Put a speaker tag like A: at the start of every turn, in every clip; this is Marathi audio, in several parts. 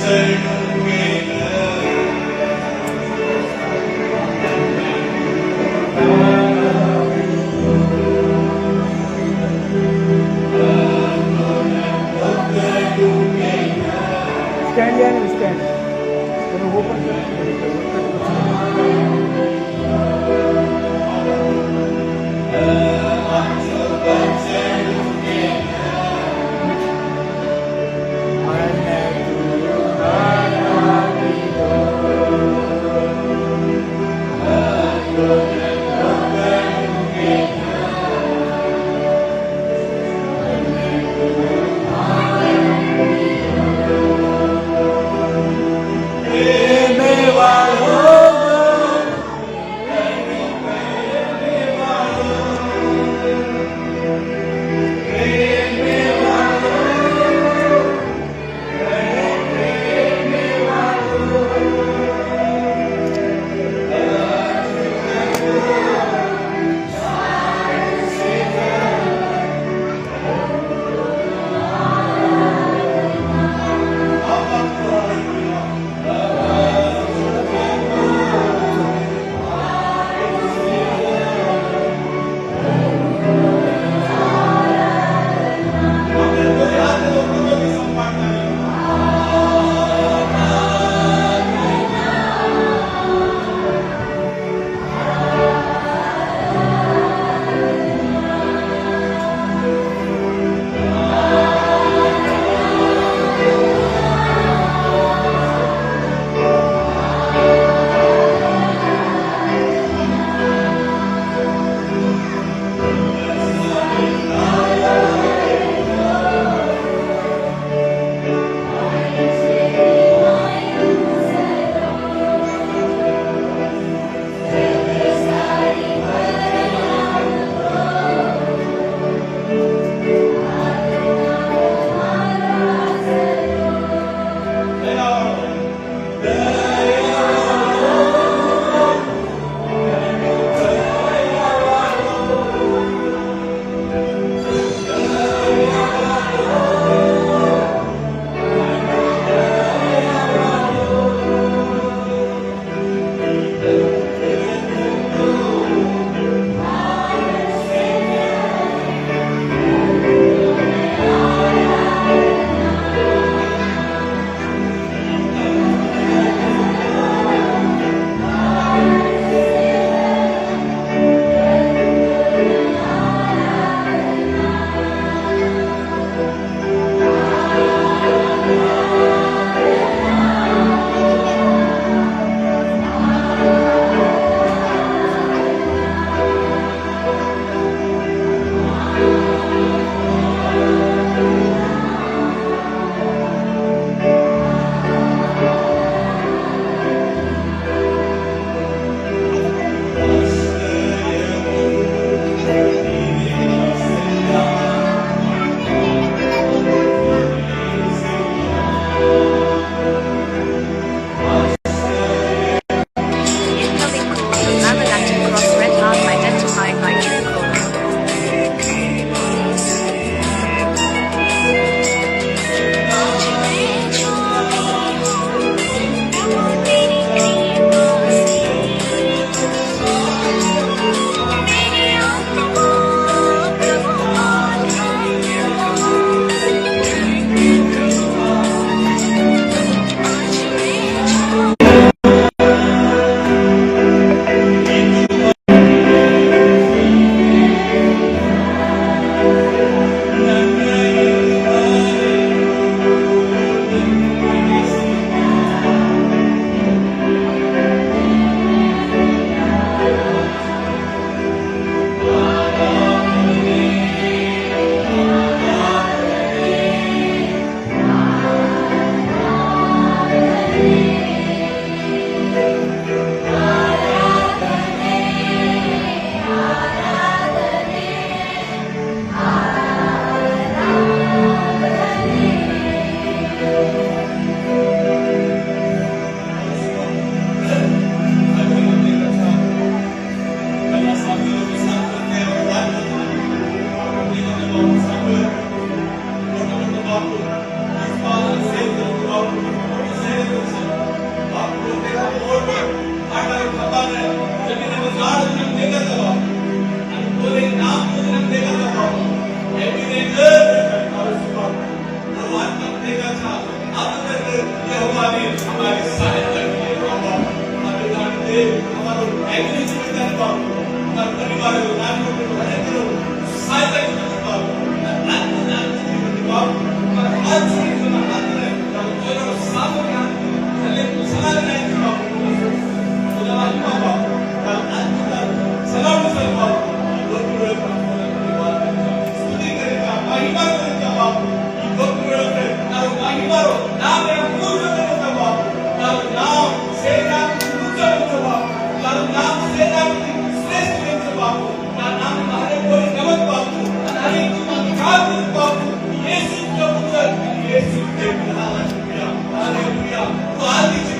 A: स्टँड आहे ना स्टँड पण ओपन
B: Mewa logo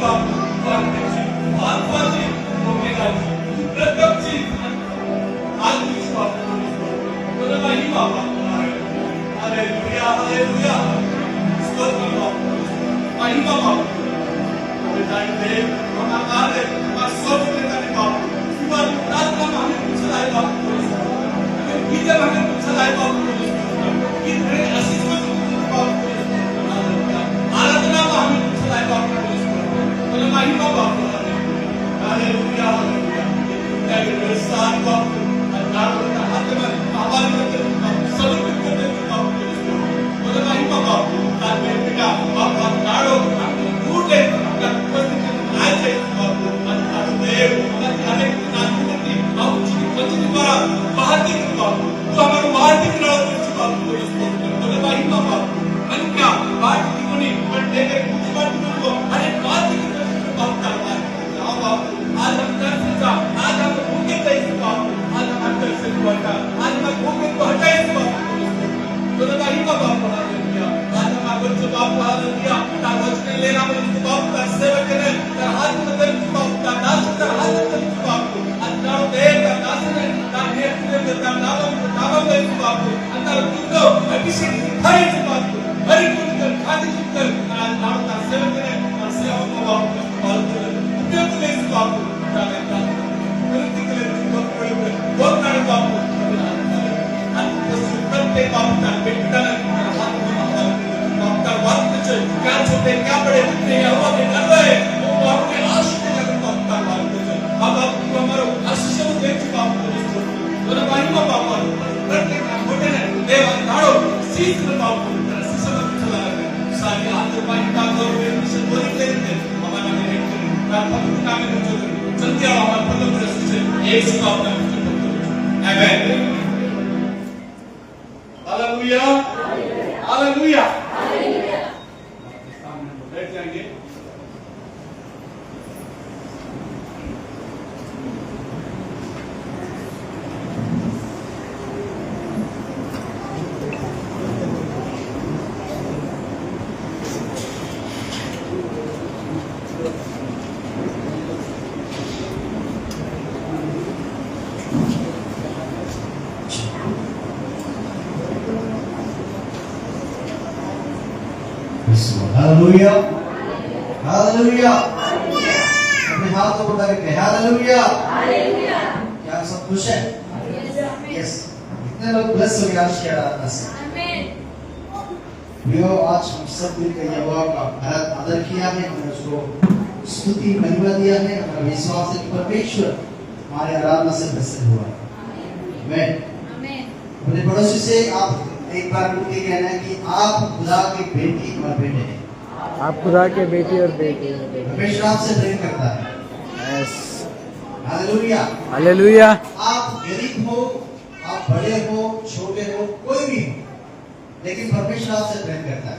B: बापू वाक्याची आत्माची ओमेगाची प्रत्यक्षी आत्मीची बापू तुला नाही बाबा हालेलुया हालेलुया स्तोत्र बापू महिमा बापू दे हमारे सब करने बापू सुबह रात का हमें कुछ लाए बापू हमें कीजिए हमें कुछ लाए बापू कि तेरे आशीष में बापू आराधना में हमें कुछ लाए बापू तो महिमा बापू हालेलुया हालेलुया तेरे साथ बापू अल्लाह का हाथ में हमारे में सब करने बापू तो महिमा बापू ताकि बेटा बापू नाड़ो टूटे आज बापू अल्लाह देव हमारे नाम की बापू जी वचन द्वारा बाहर निकल बापू तो हमारे बाहर निकलो बापू तो महिमा बापू मन क्या बात की कोनी पर देखे कुछ बात को अरे बात की बात करना हां बापू आज हम कर सकता आज हम भूखे कैसे बापू आज हम कर सकते आज हम भूखे को हटाए बापू तो महिमा बापू हालेलुया आज हम आपको जो बापू हालेलुया का वचन लेना मुझे बापू का सेवा करने का हाथ में कर बापू का दास का हाथ में कर बापू अल्लाह देव का दास ने का नेतृत्व का नाम में बापू अंदर तुझो अभिषेक हरि बापू हरि कुछ खादी कर नाम का सेवा करने और सेवा को बापू बापू उपयोग ले बापू का कृति के लिए बहुत बड़े बापू अंत सुप्रते बापू का बेटा हाथ में बापू का बात से क्या छोटे क्या बड़े जितने हवा में कर रहे वो बापू के आशीष का बापू का बात से अब आपको हमारा आशीष दे बापू तो महिमा बापू प्रत्येक छोटे ने देव नाड़ो सीख में बापू आशीष में चला है सारी आत्माई का गौरव मिशन बोल लेते हमारा मेरे प्रार्थना नाम में जो जल्दी आओ हमारे पदों पर आशीष एक से बापू का आमेन हालेलुया हालेलुया हालेलुया बैठ जाएंगे
C: हालेलुया हालेलुया अपने हाथ को उठा के हालेलुया हालेलुया क्या सब खुश है यस कितने लोग ब्लेस हो गए आज की आराधना से आमीन आज हम सब मिलकर यहोवा का बहुत आदर किया है हमने उसको स्तुति महिमा दिया है हमारा विश्वास है कि परमेश्वर हमारे आराधना से प्रसन्न हुआ है आमीन अपने पड़ोसी से आप एक बार मुझे कहना है कि आप खुदा की बेटी और बेटे हैं
A: आप खुदा के बेटी और बेटे
C: परमेश्वर आपसे प्रेम करता है
A: यस
C: हालेलुया
A: हालेलुया
C: आप गरीब हो आप बड़े हो छोटे हो कोई भी हो लेकिन परमेश्वर आपसे प्रेम करता है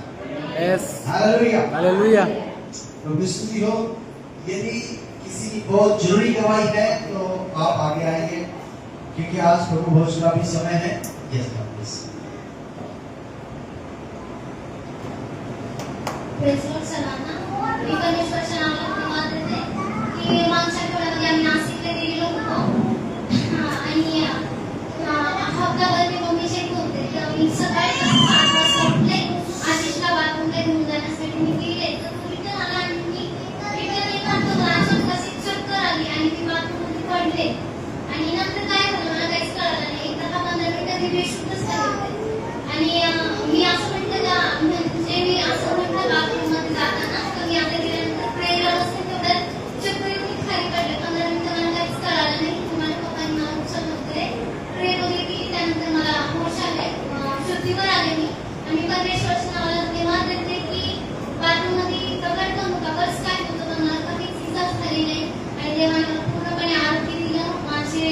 A: यस
C: हालेलुया
A: हालेलुया
C: तो स्तुति हो यदि किसी की बहुत जरूरी गवाही है तो आप आगे आएंगे क्योंकि आज प्रभु भोज का भी समय है यस प्लीज
D: प्रेसवर सलाना परमेश्वर सलाना धन्यवाद देते की माणसाकडे म्हणजे आम्ही नाशिकला गेलेलो होतो आणि हप्ताभर मी मम्मीशी बोलते की आम्ही सकाळी 7 वाजता उठले आशिषला बाथरूमला घेऊन जाण्यासाठी मी गेले तर तो रिटर्न आला आणि मी रिटर्न येताना तो अचानक अशी चक्कर आली आणि मी बाथरूममध्ये पडले आणि नंतर काय झालं मला काहीच कळलं नाही 10-15 मिनिटं मी बेशुद्धच झाले आणि मी असं म्हटलं का म्हणजे मी असं म्हटलं बाथरूममध्ये जाताना तर मी आता गेल्यानंतर प्रेयरला बसले तेवढ्यात चक्कर इतकी खाली पडले 15 मिनिटं मला काहीच कळलं नाही की माझ्या पप्पांनी मला उचललं होते प्रे वगैरे केली त्यानंतर मला होश आले शुद्धीवर आले मी आणि परमेश्वरच्या नावाला धन्यवाद देते की बाथरूममध्ये दगड नव्हता बस काय होतं तर मला कधीच इजाच झाली नाही आणि देवाने पूर्णपणे आरोग्य दिलं माझे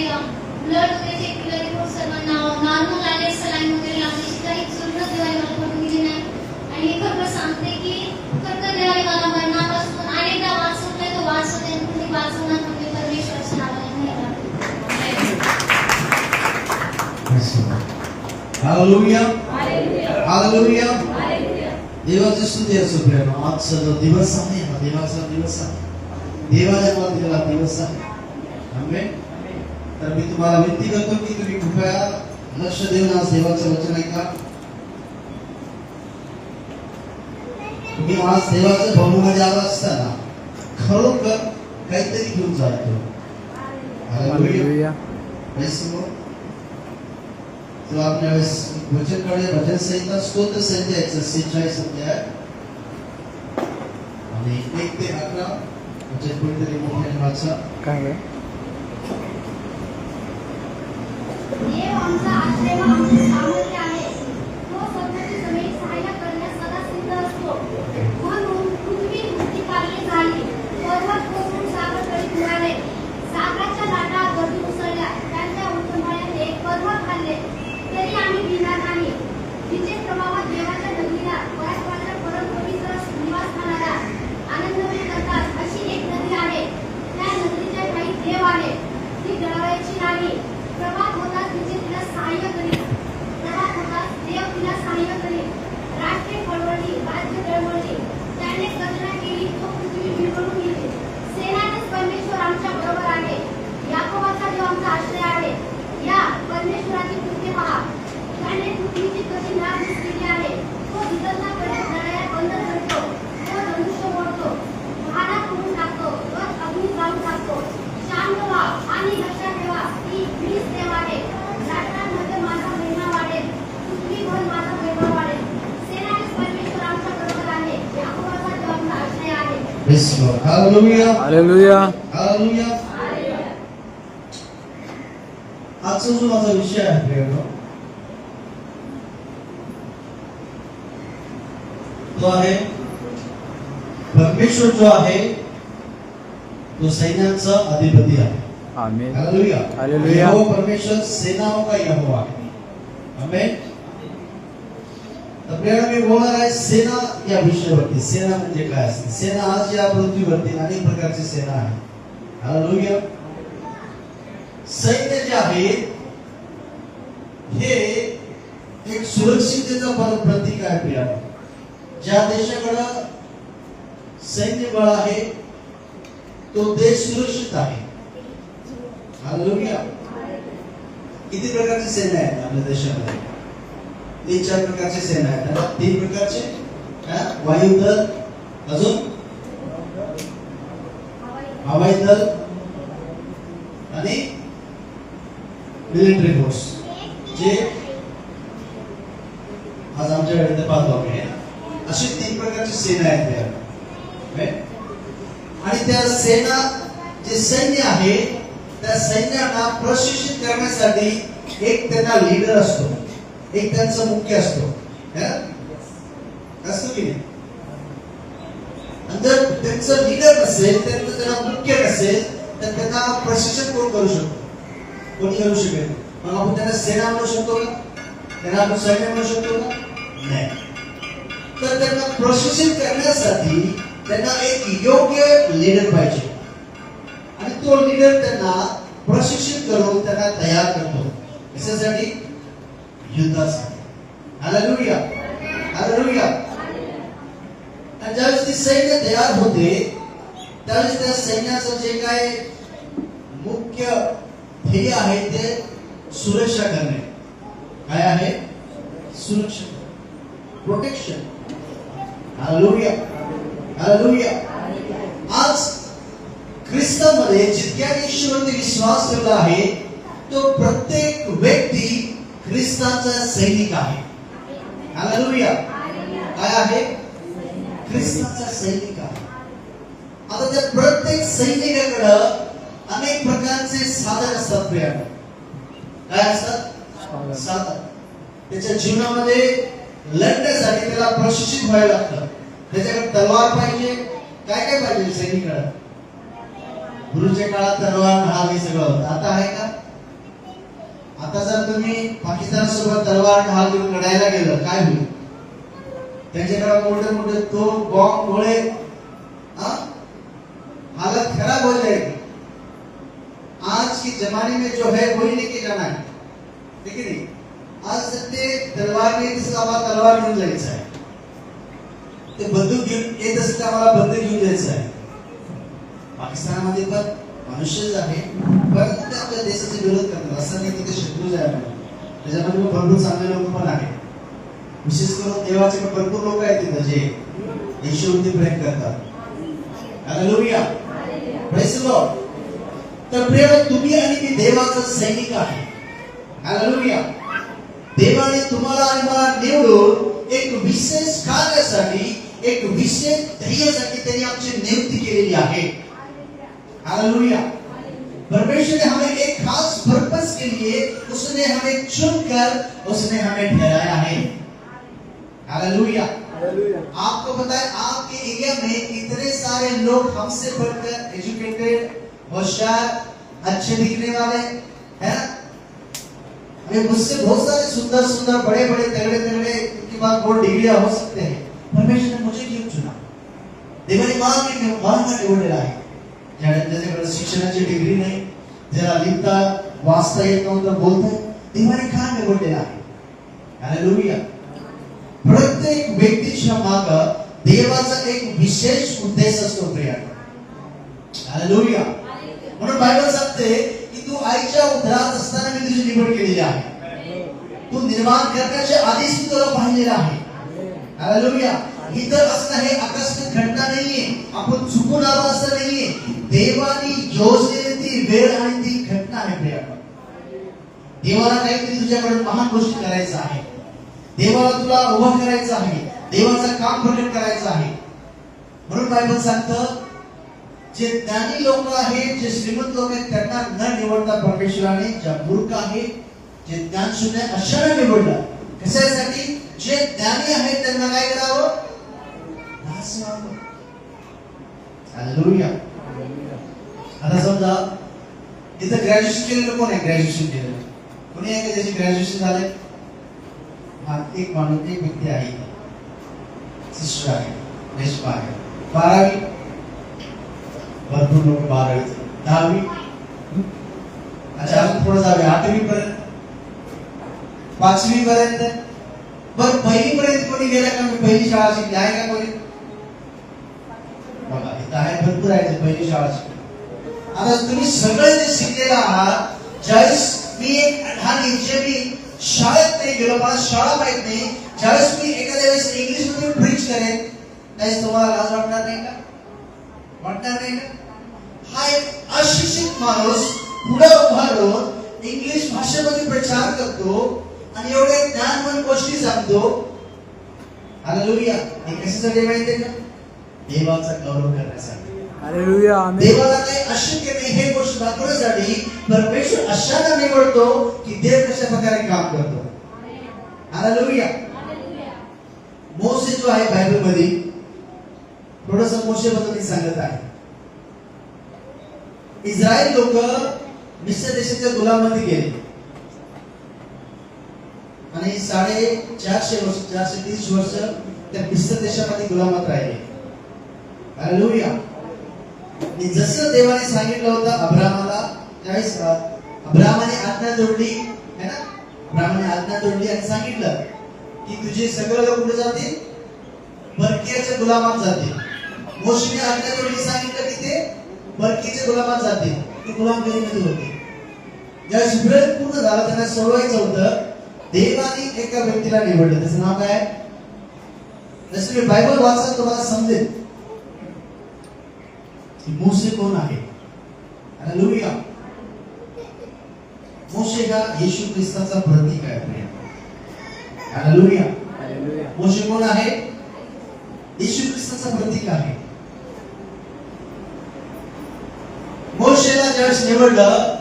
D: ब्लड वगैरे चेक केलं रिपोर्ट सर्वांना नॉर्मल आले सलाईन वगैरे लावण्याची काही जरूरत देवाने मला पडून दिली नाही आणि खरं सांगते की खरं देवाने मला मरणापासून अनेकदा वाचवलंय तो वाचवलंय तुम्ही वाचवणार म्हणजे परमेश्वरच्या नावाने
C: हालेलुया हालेलुया देवाची स्तुती असो प्रेम आजचा जो दिवस आहे देवाचा दिवस आहे, देवाने आम्हाला दिलेला दिवस आहे. आमेन. तर मी तुम्हाला विनंती करतो की तुम्ही कृपया लक्ष देऊन आज देवाचं वचन ऐका. तुम्ही आज देवाच्या भवनामध्ये आला असताना खरोखर काहीतरी घेऊन जातो.
A: हालेलुया.
C: तो आपल्या वचनकडे भजन संहिता स्तोत्र संहितेचं 46 अध्याय आणि 1 ते 11 वचन कोणीतरी मोठ्याने वाचा.
A: काय आहे?
D: देव आमचा आश्रय व आमचे सामर्थ्य आहे. तो स्वतःची जमीन सहाय्य करण्यास सदा सिद्ध असतो. म्हणून पृथ्वी मृत्तिकाली झाली, पर्वत कोसळून सागर तळी बुडाले, सागराच्या लाटा गळून उसळल्या, त्यांच्या उंचवट्याने पर्वत हलले, तरी आम्ही भिणार नाही. तिचे प्रभाव देवाच्या नदीला, परस्पराच्या परम पवित्र निवासस्थानाला आनंदमय करतात. अशी एक नदी आहे, त्या नदीच्या ठाई देव आहे. ती गळवायची नाही. प्रभात होताच तिला सहाय्य करील. प्रभात होताच देव तिला सहाय्य करील. राष्ट्रे पळवळली, राज्य दळवळली, त्याने गर्जना केली, तो पृथ्वी विरघळून गेली. सेनांचा परमेश्वर आमच्या बरोबर आहे. याकोबाचा देव आमचा आश्रय आहे. या परमेश्वराची कृत्य पहा. त्याने पृथ्वीची कशी नासधूस केली आहे. तो विदर्भाकडे जळाया बंद करतो. तो धनुष्य मोडतो, भाला फोडून टाकतो, रथ अग्नी जाळून टाकतो. शांत व्हा आणि लक्षात ठेवा की मीच देव आहे. राष्ट्रांमध्ये माझा महिमा वाढेल, पृथ्वीभर माझा वैभव वाढेल. सेनांचा परमेश्वर आमच्या बरोबर आहे. याकोबाचा देव आमचा आश्रय आहे.
C: Yes, Lord. Hallelujah.
A: Hallelujah.
C: Hallelujah. आजचा जो माझा विषय आहे प्रियनो, तो आहे परमेश्वर जो आहे तो सैन्यांचा अधिपती आहे.
A: आमेन.
C: हालेलुया.
A: हालेलुया.
C: यहोवा परमेश्वर सेनाओं का यहोवा आहे. आमेन. तर प्रियनो, मी बोलणार आहे सेना या विषयावरती. सेना म्हणजे काय असते? सेना आज या पृथ्वीवरती अनेक प्रकारची सेना आहे. हालेलुया. सैन्य जे आहे हे एक सुरक्षिततेचं प्रतीक आहे प्रियनो. ज्या देशाकडे सैन्य बळ आहे तो देश सुरक्षित आहे. हालेलुया. किती प्रकारचे सेना आहेत आपल्या देशामध्ये? 3-4 प्रकारचे सेना आहेत. 3 प्रकारचे वायुदल, अजून हवाई दल आणि मिलिटरी फोर्स, जे आज आमच्याकडे इथे पाहतो आम्ही. अशी 3 प्रकारची सेना आहेत. आणि त्या सेना, जे सैन्य आहे त्या सैन्यांना प्रशिक्षित करण्यासाठी एक त्यांना लीडर असतो, एक त्यांचा मुख्य असतो. असतो की नाही? जर त्यांचं लीडर नसेल, त्यांना मुख्य नसेल, तर त्यांना प्रशिक्षण कोण करू शकतो? कोणी करू शकेल. मग आपण त्यांना सेना म्हणू शकतो का? त्यांना आपण सैन्य म्हणू शकतो का? नाही. तर त्यांना प्रशिक्षित करण्यासाठी त्यांना एक योग्य लीडर पाहिजे. आणि तो लीडर त्यांना प्रशिक्षित करून त्यांना तयार करतो. कशासाठी? युद्धासाठी. हालेलुया. हालेलुया. आणि ज्यावेळेस ती सैन्य तयार होते त्यावेळेस त्या सैन्याचं जे काय मुख्य ध्येय आहे ते सुरक्षा करणे. काय आहे? सुरक्षा, प्रोटेक्शन. हालेलुया. हालेलुया. आज ख्रिस्तामध्ये जितक्याने ईश्वरावरती विश्वास ठेवला आहे तो प्रत्येक व्यक्ती ख्रिस्ताचा सैनिक आहे. हालेलुया. काय आहे? ख्रिस्ताचा सैनिक आहे. आता त्या प्रत्येक सैनिकाकडे अनेक प्रकारचे साधन असतात. प्रियानो, काय असतात? साधन. त्याच्या जीवनामध्ये लढण्यासाठी त्याला प्रशिक्षित व्हायला लागतं. त्याच्याकडे तलवार पाहिजे. काय काय पाहिजे सैनिकाला? गुरुच्या काळात तलवार ढाल हे सगळं होतं. आता आहे का? आता जर तुम्ही पाकिस्तानसोबत तलवार ढाल घेऊन लढायला गेलं काय होईल? त्यांच्याकडे मोठे मोठे तोफ, बॉम्ब, गोळे, हालत खराब हो जाएगी. आज की जमाने में जो है वही लेके जाना है, ठीक है? आज ते तलवार नहीं, तलवार घेऊन जायचं आहे. ते बंदूक घेऊन येत असेल तर आम्हाला बंदूक घेऊन द्यायचं आहे. पाकिस्तानामध्ये पण मनुष्यच आहे, परंतु ते आपल्या देशाचा विरोध करतात. असं नाही की ते शत्रूच आहे म्हणून. त्याच्यामध्ये भरपूर चांगले लोक पण आहेत. विशेष करून देवाचे पण भरपूर लोक आहेत तिथं जे येशूवरती प्रेम करतात. Hallelujah, praise the Lord. तर प्रिय, तुम्ही आणि मी देवाचा सैनिक आहे. हालेलुया. देवाने तुम्हाला आणि मला निवडून एक विशेष कार्यासाठी, एक विशेष ध्येयासाठी त्यांनी आमची नियुक्ती केलेली आहे. हालेलुया. परमेश्वर ने हमें एक खास पर्पस के लिए उसने हमें चुनकर उसने हमें ठहराया है. हालेलुया. आपको पता है आपके एरिया में इतने सारे लोग हमसे बढ़कर एजुकेटेड, होशियार, अच्छे दिखने वाले है ना. अरे मुझसे बहुत सारे सुंदर सुंदर बड़े बड़े तगड़े तगड़े उनके पास बहुत डिग्रियां हो सकते हैं. परमेश्वर ने मुझे क्यों चुना? देवाने मला निवडलेला आहे. ज्याच्याकडे शिक्षणाची डिग्री नाही, ज्याला लिहिता वाचता येत नव्हतं, बोलता, देवाने का निवडलेला आहे? हालेलुया. प्रत्येक व्यक्तीच्या मागे देवाचा एक विशेष उद्देश असतो प्रिया. हालेलुया. म्हणून बायबल सांगते की तू आईच्या उदरात असताना मी तुझी निवड केलेली आहे. तू निर्माण करण्याच्या आधीच मी तुला पाहिलेला आहे. हालेलुया. इतर असणं हे आकस्मिक घटना नाहीये, आपण चुकून आलो असं नाहीये. देवाने योजलेली ती वेळ आणि ती घटना आहे प्रिया. देवाला काहीतरी तुझ्याकडे महान गोष्टी करायचं आहे. देवाला तुला उभं करायचं आहे. देवाचं काम प्रकट करायचं आहे. म्हणून बायबल सांगतं जे ज्ञानी लोक आहेत, जे श्रीमंत लोक आहेत, त्यांना न निवडता परमेश्वराने ज्या मूर्ख आहेत, जे ज्ञान शून्य अशांना निवडलं. कशासाठी? जे ज्ञानी आहेत त्यांना काय करावं? नाचवावं. हालेलुया. आता समजा इथं ग्रॅज्युएशन केलेलं कोण आहे? ग्रॅज्युएशन केलेलं कोणी आहे का ज्याची ग्रॅज्युएशन झालंय? हा, एक माणूस, एक व्यक्ती आहे, सिस्टर आहे, रेश्मा आहे. 12वी, भरपूर लोक 12वी, 10वी, अच्छा अजून थोडं जावे 8वी पर्यंत, 5वी पर्यंत. बरं, 1ली पर्यंत कोणी गेला का? मी पहिली शाळा शिकली आहे का कोणी? बघा इथं आहे, भरपूर आहे पहिली शाळा शिकली. आता तुम्ही सगळे जे शिकलेला आहात, ज्यावेळेस मी एक अढाणी जे मी शाळेत नाही गेलो, मला शाळा माहित नाही, ज्यावेळेस मी एखाद्या वेळेस इंग्लिश मध्ये प्रीच करेन त्यावेळेस तुम्हाला लाज वाटणार नाही का? वाटणार नाही का? हा एक अशिक्षित माणूस पुढे उभा राहून इंग्लिश भाषेमध्ये प्रचार करतो आणि एवढे ज्ञानवान गोष्टी सांगतो. हालेलुया. हे कशासाठी माहितीये का? देवाचा गौरव करण्यासाठी.
A: हालेलुया. आमेन.
C: देवाला काही अशक्य नाही हे गोष्ट दाखवण्यासाठी परमेश्वर अशांना निवडतो की देव कशा प्रकारे काम करतो. हालेलुया. मोसे जो आहे बायबल मध्ये, थोडस मोशेबद्दल मी सांगत आहे. इस्रायल लोक मिस्र देशाच्या गुलाममध्ये गेले आणि 450 वर्ष, 430 वर्ष त्या मिस्र देशामध्ये गुलामात राहिले. हालेलुया. आणि जसं देवाने सांगितलं होतं अब्रामाला, त्यावेळेस अब्रामाने आज्ञा जोडली है ना. अब्रामाने आज्ञा जोडली आणि सांगितलं की तुझे सगळे लोक कुठे जातील? परकीयाच्या गुलामात जातील. मोशेने आज्ञा जोडली, सांगितलं की ते परकीच्या गुलामात जातील. ते गुलामगिरीमध्ये होते. ज्यावेळेस वेळ पूर्ण झाला, त्यांना सोडवायचं होतं, देवाने एका व्यक्तीला निवडलं. त्याचं नाव काय? जसं मी बायबल वाचन तुम्हाला समजेल मोशे कोण आहे. हालेलुया. मोशे हा येशू ख्रिस्ताचा प्रतीक आहे. हालेलुया. मोशे कोण आहे? येशू ख्रिस्ताचा प्रतीक आहे. मोशेला ज्यावेळेस निवडलं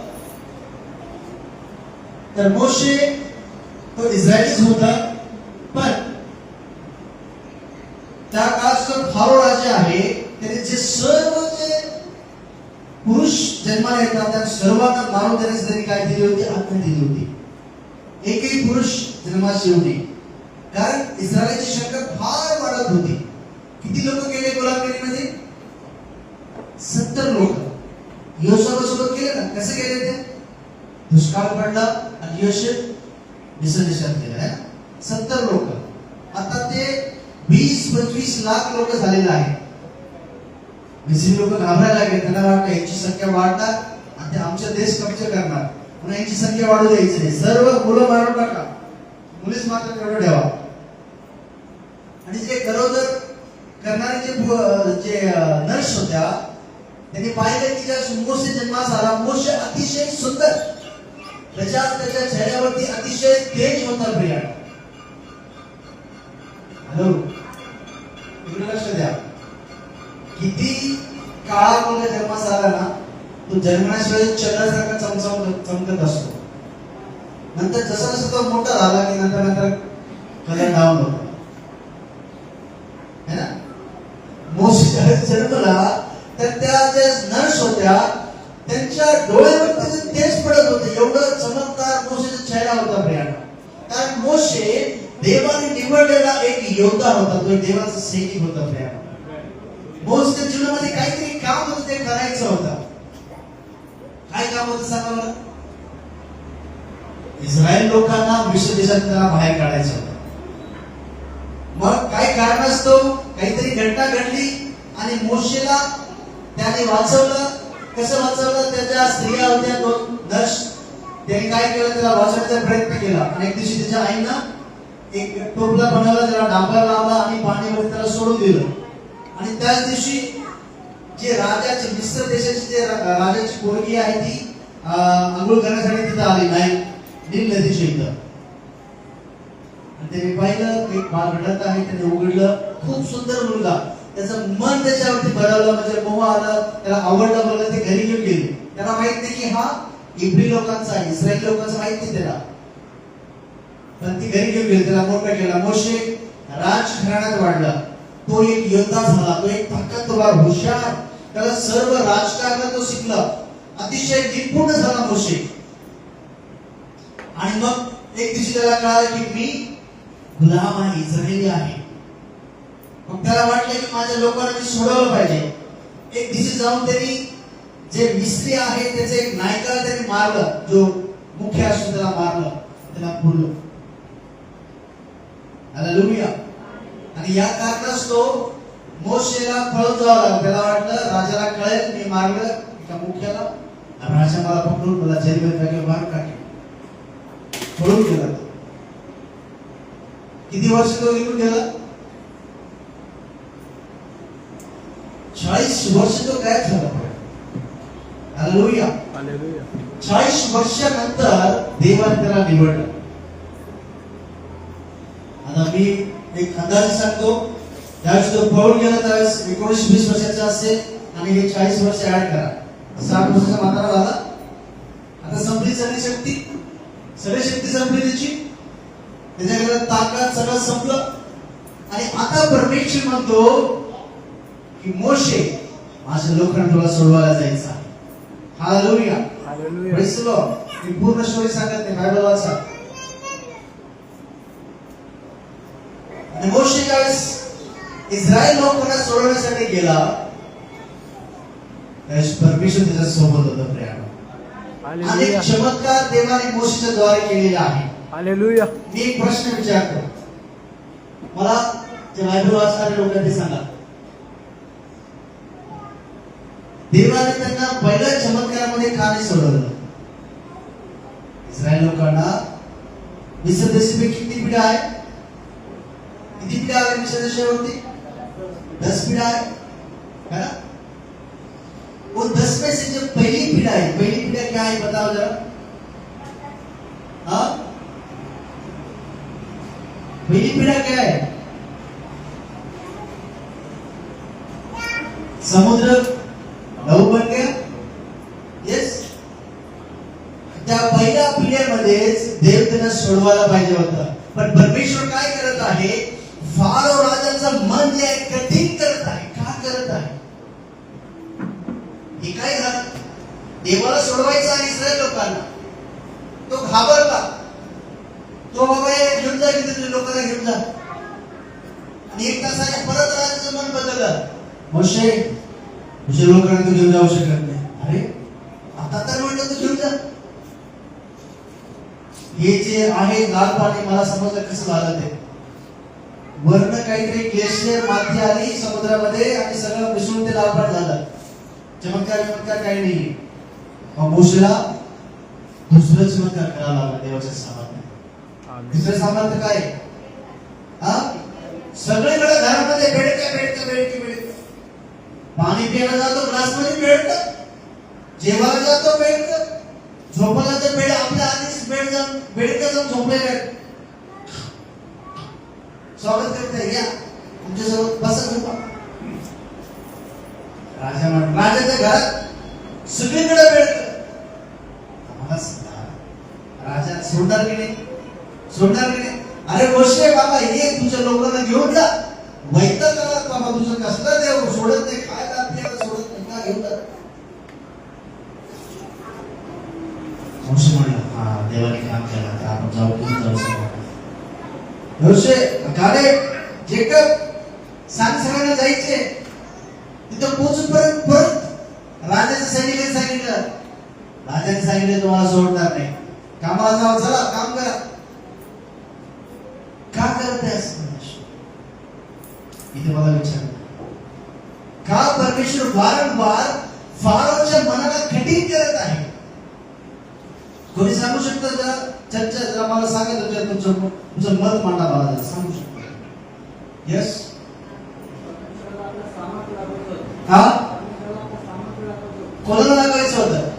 C: तर मोशे तो इस्रायलीच होता, पण त्या काळात फारो राजा आहे, त्याने जे सर्व जे पुरुष जन्माला येतात त्या सर्वांना मारून देण्याची त्यांनी काय दिली होती? आज्ञा दिली होती. एकही पुरुष जन्मास येऊ नये. कारण इस्रायलची संख्या फार वाढत होती. किती लोक गेले गुलामगिरीमध्ये? 70 लोक. योशुआसोबत गेले ना. कसे गेले ते? दुष्काळ पडला आणि योशुआ मिस्र देशात गेला. 70 लोक. आता ते 20-25 लाख लोक झालेले आहेत. मिस्री लोक घाबरायला लागले. त्यांना वाटलं यांची संख्या वाढणार आणि ते आमचा देश कब्जा करणार, म्हणून यांची संख्या वाढू द्यायची नाही. सर्व मुलं मारून टाका, मुलीच मात्र तेवढं ठेवा. आणि जे गरोदर करणारे जे नर्स होत्या त्यांनी पाहिलं की ज्या मोशे जन्मास आला, मोशे अतिशय सुंदर, त्याच्या चेहऱ्यावरती अतिशय तेज होता. प्रिया, हॅलो, इकडे लक्ष द्या. किती काळा मुलगा जन्मास आला ना, तो जन्मण्याशिवाय चंद्रासारखा चमकत असतो. नंतर जसा जसा तो मोठा झाला की नंतर कलर डाऊन होतो, है ना. मोशे ज्यावेळेस जन्मला तर त्या ज्या नर्स होत्या त्यांच्या डोळ्यावरती तेज पडत होते. एवढं चमकदार मोशेचा चेहरा होता प्रिया. कारण मोशे देवाने निवडलेला एक योद्धा होता, तो एक देवाचा सैनिक होता प्रिया. मोशेच्या जीवनामध्ये काहीतरी काम होतं, ते करायचं होतं. काय काम होतं सांगा मला? इस्रायल लोकांना मिस्र देशातून बाहेर काढायचं होतं. मग काय कारणास्तव काहीतरी घटना घडली आणि मोशेला त्याने वाचवलं. कसं वाचवलं? त्याच्या स्त्रिया होत्या, दोन नर्स, त्यांनी काय केलं, त्याला वाचवण्याचा प्रयत्न केला. आणि एक दिवशी त्याच्या आईनं एक टोपला बनवला, त्याला डांबर लावला आणि पाण्यामध्ये त्याला सोडून दिलं. आणि त्याच दिवशी जे राजाचे मिस्र देशाची जे राजाची पोरगी आहे ती आंघोळ करण्यासाठी तिथं आली नाही, नील नदीच्या इथं. त्यांनी पाहिलं एक बाळ रडत आहे, त्याने उघडलं. खूप सुंदर मुलगा, त्याचं मन त्याच्यावरती भरवलं, म्हणजे मोह आलं, त्याला आवडलं. बघा, ते घरी घेऊन गेले. त्याला माहित नाही की हा इब्री लोकांचा आहे, इस्रायल लोकांचा माहित नाही त्याला. पण ती घरी घेऊन गेली, त्याला मोठा केला. मोशे राजघराण्यात वाढला, तो एक योद्धा झाला, तो एक ताकदवार, हुशार, त्याला सर्व राजकारण तो शिकला, अतिशय निपुण झाला मोशे. आणि मग एक दिवशी त्याला कळालं की मी गुलाम आहे, इस्रायली आहे. मग त्याला वाटलं की माझ्या लोकांना मी सोडवलं पाहिजे. एक दिवशी जाऊन त्यांनी जे मिस्त्री आहे त्याचे एक नायकाला त्यांनी मारलं, जो मुख्य असतो त्याला मारलं, त्याला पुरलं. हालेलुया. आणि या कारणास्तव मोशेला पळून जावं लागलं. त्याला वाटलं राजाला कळेल मी मारलं एका मुख्याला, राजा मला पकडून मला जेलमध्ये टाकेल, बाहेर टाकेल. पळून गेला. किती वर्ष तो निघून गेला? 40 वर्ष तो गायब झाला. हालेलुया. 40 वर्षानंतर देवाने त्याला निवडलं. आता मी एक अंदाज सांगतो, त्यावेळेस तो पळून गेला त्यावेळेस 19-20 वर्षाचा असेल आणि हे 40 वर्ष ऍड करा, 60 वर्षाचा म्हातारा झाला. आता संपली सगळी शक्ती संपली त्याची, त्याच्याकडे ताकद सगळं संपलं. आणि आता परमेश्वर म्हणतो की मोशे माझ्या लोकांना तुला सोडवायला जायचं आहे. हालेलुया. Praise the Lord. मी पूर्ण स्टोरी सांगत नाही, बायबल वाचा. आणि मोशे ज्यावेळेस इस्रायल लोकांना सोडवण्यासाठी गेला त्यावेळेस परमेश्वर त्याच्या सोबत होतं. प्रिय, अनेक चमत्कार देवाने मोशेच्या द्वारे केलेले आहे. हालेलुया. मी एक प्रश्न विचारतो, मला जे बायबल वाचणारे लोक ते सांगा, देवाने त्यांना पहिल्या चमत्कारामध्ये का नाही सोडवलं? इस्रायल लोकांना मिस्र देशापैकी किती पिढ्या आहे? किती पिढ्या आहे मिस्र देशावरती? 10 पिढ्या आहे, है ना? वो 10 में से जो पहली पीढ़ा है, पहली पीढ़ा क्या है बताओ जरा? हाँ, पहली पीढ़ा क्या है? समुद्र लहू बन गया. येस. त्या पहिल्या पिढ्यामध्येच देव त्यांना सोडवायला पाहिजे होतं. पण परमेश्वर काय करत आहे? फारो राजाचं मन जे आहे कठीण करत आहे. का करत आहे? हे काय झालं? देवाला सोडवायचं आहे इस्रायल लोकांना, तो घाबरला. तो बाबा घेऊन जा, किती लोकांना घेऊन जा. आणि एक तासाने परत राजाचं मन बदललं. मोशे तुझ्या लोकांना तू घेऊन जाऊ शकत नाही. अरे आता तर म्हणलं तू घेऊन जा. हे जे आहे लाल पाणी मला समजलं कसं झालं ते. वरनं काहीतरी ग्लेशियर माती आली समुद्रामध्ये आणि सगळं मिसळून ते लालपाट झालं. चमत्कार काही नाही. मग मोशेला दुसरं चमत्कार करावं लागला देवाच्या सामर्थ्याने. दुसरं सामर्थ्य काय? सगळीकडे घरामध्ये बेडकं पाणी प्यायला जातो ग्लासमध्ये बेडकं, जेवायला जातो बेडकं, झोपायला तर बेड आपल्या आधीच बेडकं जाऊन झोपलेले आहेत. स्वागत करते या तुमच्यासोबत बसा झोपा. राजाच्या घरात सगळीकडे बेडकं. आम्हाला सांगा राजा सोडणार की नाही? अरे मोशे बाबा ये तुझ्या लोकांना घेऊन जा. वैताग आला बाबा तुझं कसलं देव सोडत नाही, खायला आपल्याला सोडत नाही का, घेऊन जा. मोशे म्हणला हा देवाने काम केलं तर आपण घेऊन जाऊ. मोशे गाडे जेकब सांग सगळ्यांना जायचे. तिथं पोहोचूपर्यंत परत राजाच्या सैनिकांनी सांगितलं, राजाने सांगितलं तुम्हाला सोडणार नाही, कामाला जावं, चला काम करा. का करत आहेस? इथे मला विचार, का परमेश्वर वारंवार फारोच्या मनाला कठीण करत आहे? कोणी सांगू शकतं? जरा चर्चा जरा मला सांगा, तुमचं मत मांडा, मला जरा सांगू शकता? यस. हा कोणाला लागायचं होतं?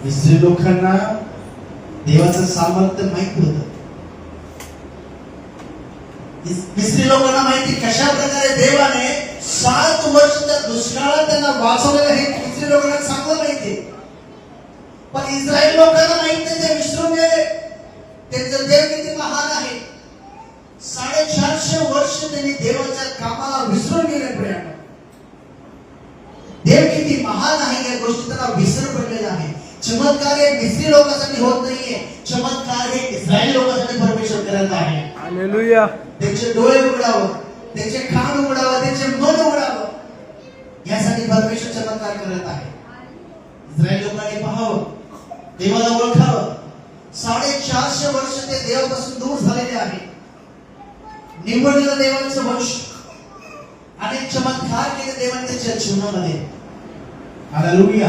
C: इस्रायल लोकांना देवाचं सामर्थ्य माहित होतं. इस्रायल लोकांना माहिती कशा प्रकारे देवाने 7 वर्ष त्या दुष्काळात त्यांना वाचवलेलं हे इस्रायल लोकांना चांगलं माहिती. पण इस्रायल लोकांना माहित नाही, ते विसरून गेले त्यांचं देव किती महान आहे. 450 वर्ष त्यांनी देवाच्या कामाला विसरून गेले. प्रियांनो, देव किती महान आहे या गोष्टी त्यांना विसर पडलेला आहे. चमत्कार हे मिस्री लोकांसाठी होत नाहीये, चमत्कार हे इस्रायल लोकांसाठी परमेश्वर करत आहे.
A: हालेलुया.
C: त्यांचे डोळे उघडावं, त्यांचे कान उघडावं, त्यांचे मन उघडावं, यासाठी परमेश्वर चमत्कार करत आहे. इस्रायल लोकांनी पाहावं, देवाला ओळखावं. 450 वर्ष ते देवापासून दूर झालेले आहे. निवडलेलं देवाचं वंश, अनेक चमत्कार केले देवाने त्यांच्या जीवनामध्ये. हालेलुया.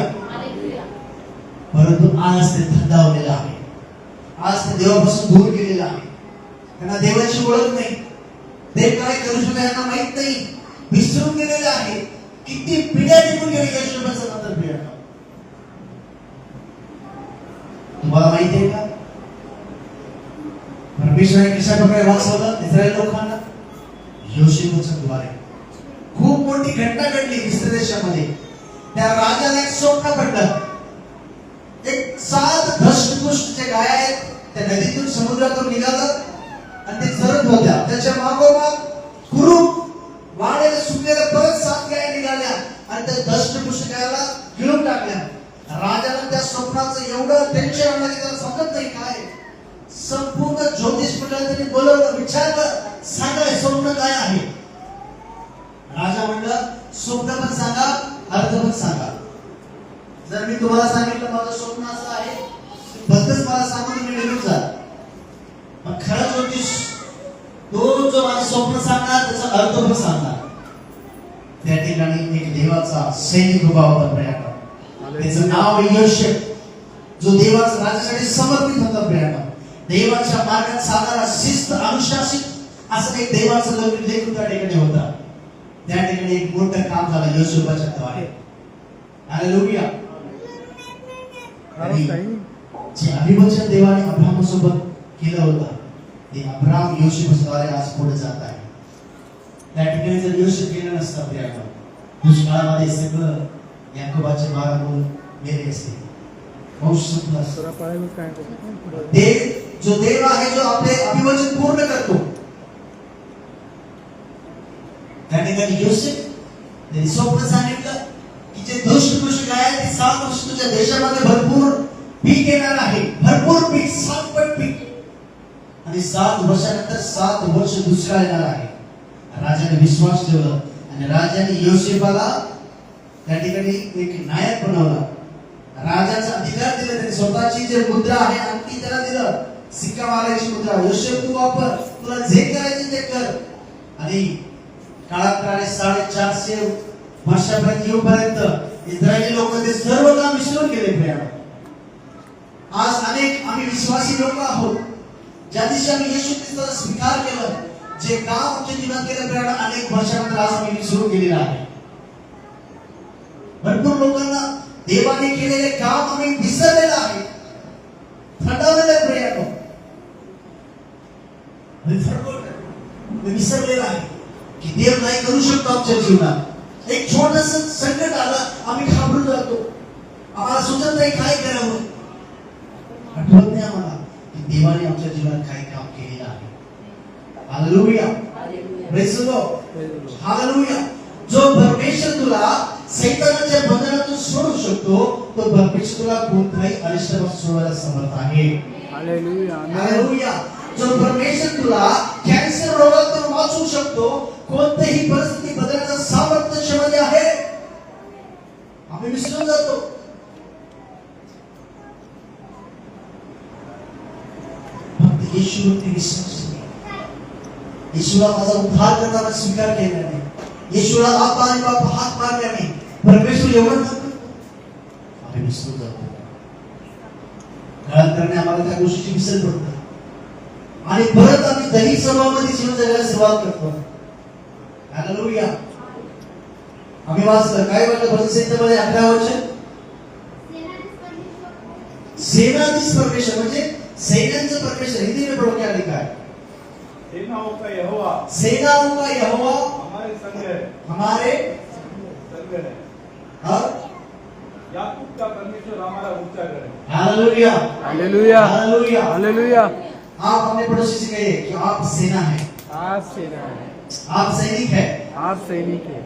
C: परंतु आज ते थंडावलेलं आहे. आज ते देवापासून दूर गेलेलं आहे. त्यांना देवाची ओळख नाही, देव काय करू शकतो यांना माहित नाही, विसरून गेलेलं आहे. किती पिढ्या निघून गेल्या यशोबाच्या नंतर पिढ्या. तुम्हाला माहिती आहे का परमेश्वराने कशा प्रकारे वाचवलं इस्रायल लोकांना? योशिफाच्या द्वारे. खूप मोठी घटना घडली मिस्र देशामध्ये. त्या राजाला एक स्वप्न पडलं. एक 7 धष्टपुष्ट जे गाय आहेत त्या नदीतून समुद्रातून निघालं आणि ते चरत होत्या. त्याच्या मागोमाग कुरूप वाढलेल्या सुकलेल्या परत 7 गाय निघाल्या आणि त्या धष्टपुष्ट गायला गिळून टाकल्या. राजाला त्या स्वप्नाचं एवढं टेन्शन आलं की त्याला समजत नाही काय. संपूर्ण ज्योतिष मंडळाने बोलवलं, विचारलं, सांगा स्वप्न काय आहे? राजा म्हणलं स्वप्न पण सांगा, अर्थ पण सांगा. जर मी तुम्हाला सांगितलं माझं स्वप्न असं आहे, बद्दच मला सांगून मी निघून जा. मग खरं ज्योतिष तो जो माझं स्वप्न सांगणार त्याचा अर्थ पण सांगणार. त्या ठिकाणी एक देवाचा सैनिक उभा होता प्रियांनो. त्याचं नाव योशेफ, जो देवाच्या राजासाठी समर्पित होता प्रियांनो. देवाच्या मार्गात चालणारा, शिस्त अनुशासित असं एक देवाचं लेखक त्या ठिकाणी होता. त्या ठिकाणी एक मोठं काम झालं योशेफाच्या द्वारे. हालेलुया. जे अभिवचन देवाने अब्राहमासोबत केलं होतं ते अब्राहम योशेफद्वारे आज पुढे जात आहे. त्या ठिकाणी जर योशेफ गेला नसता प्रियांनो, दुष्काळामध्ये सगळं याकोबाचे 12 मुलं मेले असते. जो देव आहे, जो आपले अभिवचन पूर्ण करतो, त्या ठिकाणी योसेफ त्यांनी स्वप्न सांगितलं की जे दुष्ट गाय आहे ती 7 वर्ष तुझ्या देशामध्ये भरपूर पीक येणार आहे. भरपूर पीक, 7 पट पीक. आणि 7 वर्षानंतर 7 वर्ष दुष्काळ येणार आहे. राजाने विश्वास ठेवला आणि राजाने योसेफाला त्या ठिकाणी एक नायक बनवला. राजाचा अधिकार दिला. त्याने स्वतःची जे मुद्रा आहे अंगठी त्याला दिलं. सिक्का मारायची मुद्रा. योसेफ तू वापर, तुला जे करायचे ते कर. आणि काळाप्रमाणे 450 वर्षापर्यंत येऊपर्यंत इस्रायली लोक ते सर्व काम विसरून गेले. प्रियानो, आज अनेक आम्ही विश्वासी लोक आहोत, ज्या दिवशी आम्ही येशू ख्रिस्ताचा स्वीकार केलं, जे काम आमच्या जीवनात केलं प्रियानो, अनेक वर्षानंतर आज आम्ही विसरून गेलेलो आहे. भरपूर लोकांना देवाने केलेले काम आम्ही विसरलेलं आहे, थंडावलेलं प्रियानो, विसरलेलं आहे की देव नाही करू शकतो आमच्या जीवनात. एक छोटस संकट आलं, आम्ही घाबरून जातो, आम्हाला सुचत नाही काय करावं. आठवत नाही आम्हाला की देवाने आमच्या जीवनात काय काम केलेलं आहे. Hallelujah, praise the Lord, hallelujah. जो परमेश्वर तुला सैतानाच्या बंधनातून सोडू शकतो, तो परमेश्वर तुला कोणत्याही अरिष्टापासून सोडवायला समर्थ आहे.
A: Hallelujah,
C: hallelujah. जो परमेश्वर तुला कॅन्सर रोगातून वाचवू शकतो, कोणतीही परिस्थिती बदलण्याचं सामर्थ्य त्याच्यामध्ये आहे. आम्ही विसरून जातो. फक्त येशूवरती विश्वास ठेवा. येशूला माझा उद्धार करणारा स्वीकार केल्याने, येशूला आपा आणि बापा हात मारल्याने परमेश्वर एवढं करतो. आम्ही विसरून जातो. काळांतराने आम्हाला त्या गोष्टीची विसर पडते आणि परत आम्ही दही स्वभावामध्ये जीवन जगायला सुरुवात करतो. हालेलुया. आम्ही वाचलं काय वाटलं भजन संहितेमध्ये 11 वचन, सेनाधीश परमेश्वर म्हणजे सैन्यांचं परमेश्वर. हिंदी में पढ़ो क्या लिखा है?
B: सेनाओं का यहोवा,
C: सेनाओं का यहोवा
B: हमारे संग है,
C: हमारे
B: संग है.
C: और
B: याकूब का परमेश्वर हमारा ऊंचा गढ़ है.
C: Hallelujah,
A: hallelujah,
C: hallelujah,
A: hallelujah.
C: आप अपने पड़ोसी से कहिए कि आप सेना है,
A: आप सेना है,
C: आप सैनिक है.
A: आप सैनिक है.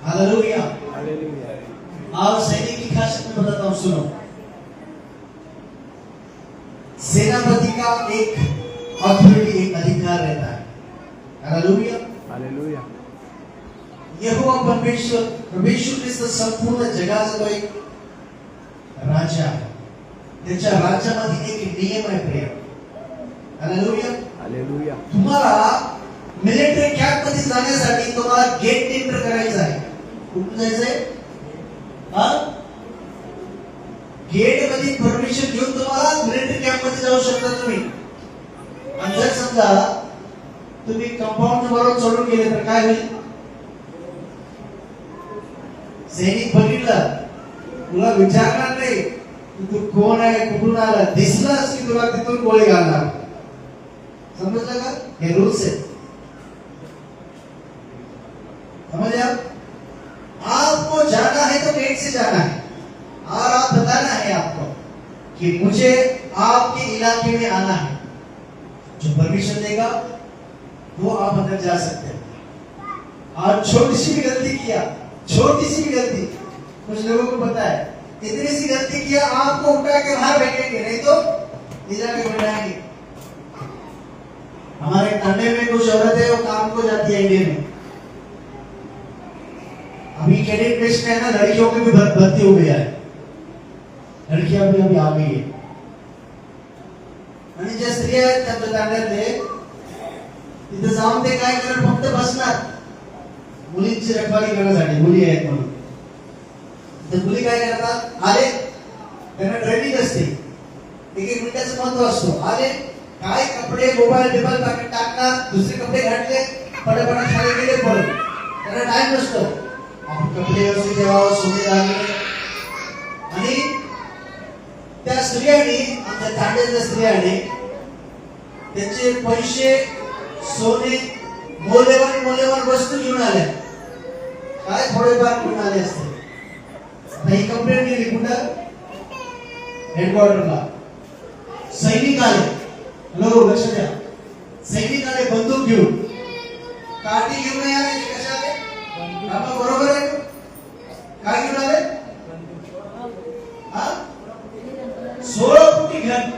C: हालेलुया.
A: हालेलुया.
C: और सैनिक की खासियत मैं बताता हूँ, सुनो. सेनापति का एक अथॉरिटी, एक अधिकार रहता है. Hallelujah,
A: hallelujah.
C: यहोवा परमेश्वर, परमेश्वर ख्रिस्त संपूर्ण जगाचा तो एक राजा आहे. त्याच्या राज्यामध्ये एक नियम आहे प्रिय. Hallelujah,
A: hallelujah.
C: तुम्हाला मिलिटरी कॅम्प मध्ये जाण्यासाठी तुम्हाला गेट एंटर करायचं आहे. कुठून जायचंय? गेट मध्ये परमिशन घेऊन तुम्हाला मिलिटरी कॅम्प मध्ये जाऊ शकता तुम्ही. आणि जर समजा तुम्ही कंपाऊंड बरोबर चढून गेले तर काय होईल? सैनिक बघितलं, तुला विचारणार नाही तू कोण आहे, कुठून आला. दिसलास की तुला तिथून गोळी घालणार. समजलं का? हे रूल्स आहेत. समझ आप? आपको जाना है तो गेट से जाना है और आप बताना है आपको कि मुझे आपके इलाके में आना है. जो परमिशन देगा वो आप अंदर जा सकते हैं. और छोटी सी भी गलती किया, छोटी सी भी गलती, कुछ लोगों को पता है, इतनी सी गलती किया आपको उठा के बाहर फेंकेंगे, नहीं तो इधर के बैठाएंगे. हमारे ठंडे में कुछ औरतें वो काम को जाती है इंडिया में. अभी कैडेट बेस में है ना, लड़कियों की भी भर्ती हो गया है. लड़कियां भी अभी आ गई है. आणि ज्या स्त्रिया आहेत त्यांच्या तांड्यातले तिथे जाऊन ते काय करणार? फक्त बसणार मुलींची रखवाली करण्यासाठी. मुली आहेत म्हणून तर मुली काय करतात? आले, त्यांना ट्रेनिंग असते, एक मिनिटाचं महत्व असतो. आले, काय कपडे मोबाईल टेबल टाकणार, दुसरे कपडे घातले, पटापटा खाली गेले, पडून. त्यांना टाइम नसतो. आपण कपडे व्यवस्थित ठेवावं, सोने लागले. आणि त्या स्त्रियांनी, आमच्या तांड्यातल्या स्त्रियांनी त्यांचे पैसे, सोने, मौल्यवान वस्तू घेऊन आल्या. काय थोडेफार घेऊन आले असते. आता ही कंप्लेंट केली कुठं? हेडक्वार्टरला. सैनिक आले. हॅलो, लक्ष द्या. सैनिक आले बंदूक घेऊन, काठी घेऊन नाही आले. कशा आले? आपण बरोबर आहे. काय घेऊन आले? 16 फुटी घन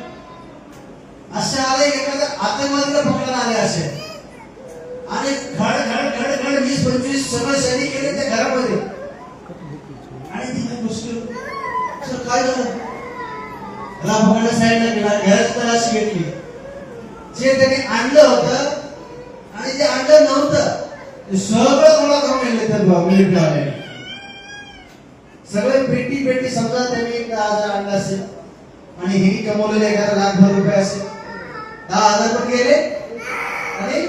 C: असे आले. एखाद्या आतंकवादीला पकडायला आले असे. आणि घड 20-25 सगळे सैनिक केले त्या घरामध्ये. आणि तिथे मुश्किल काय झालं? त्याला पकडलं, साईडला गेला, घराची तलाशी घेतली. जे त्याने आणलं होतं आणि जे आणलं नव्हतं ते सगळं गोळा करून आणले तर मिलिटरीवाल्याने. सगळे पेटी पेटी समजा त्यांनी आज आणलं असेल आणि हे कमवलेले एखादा ₹1,00,000 असेल, 10,000 पण गेले आणि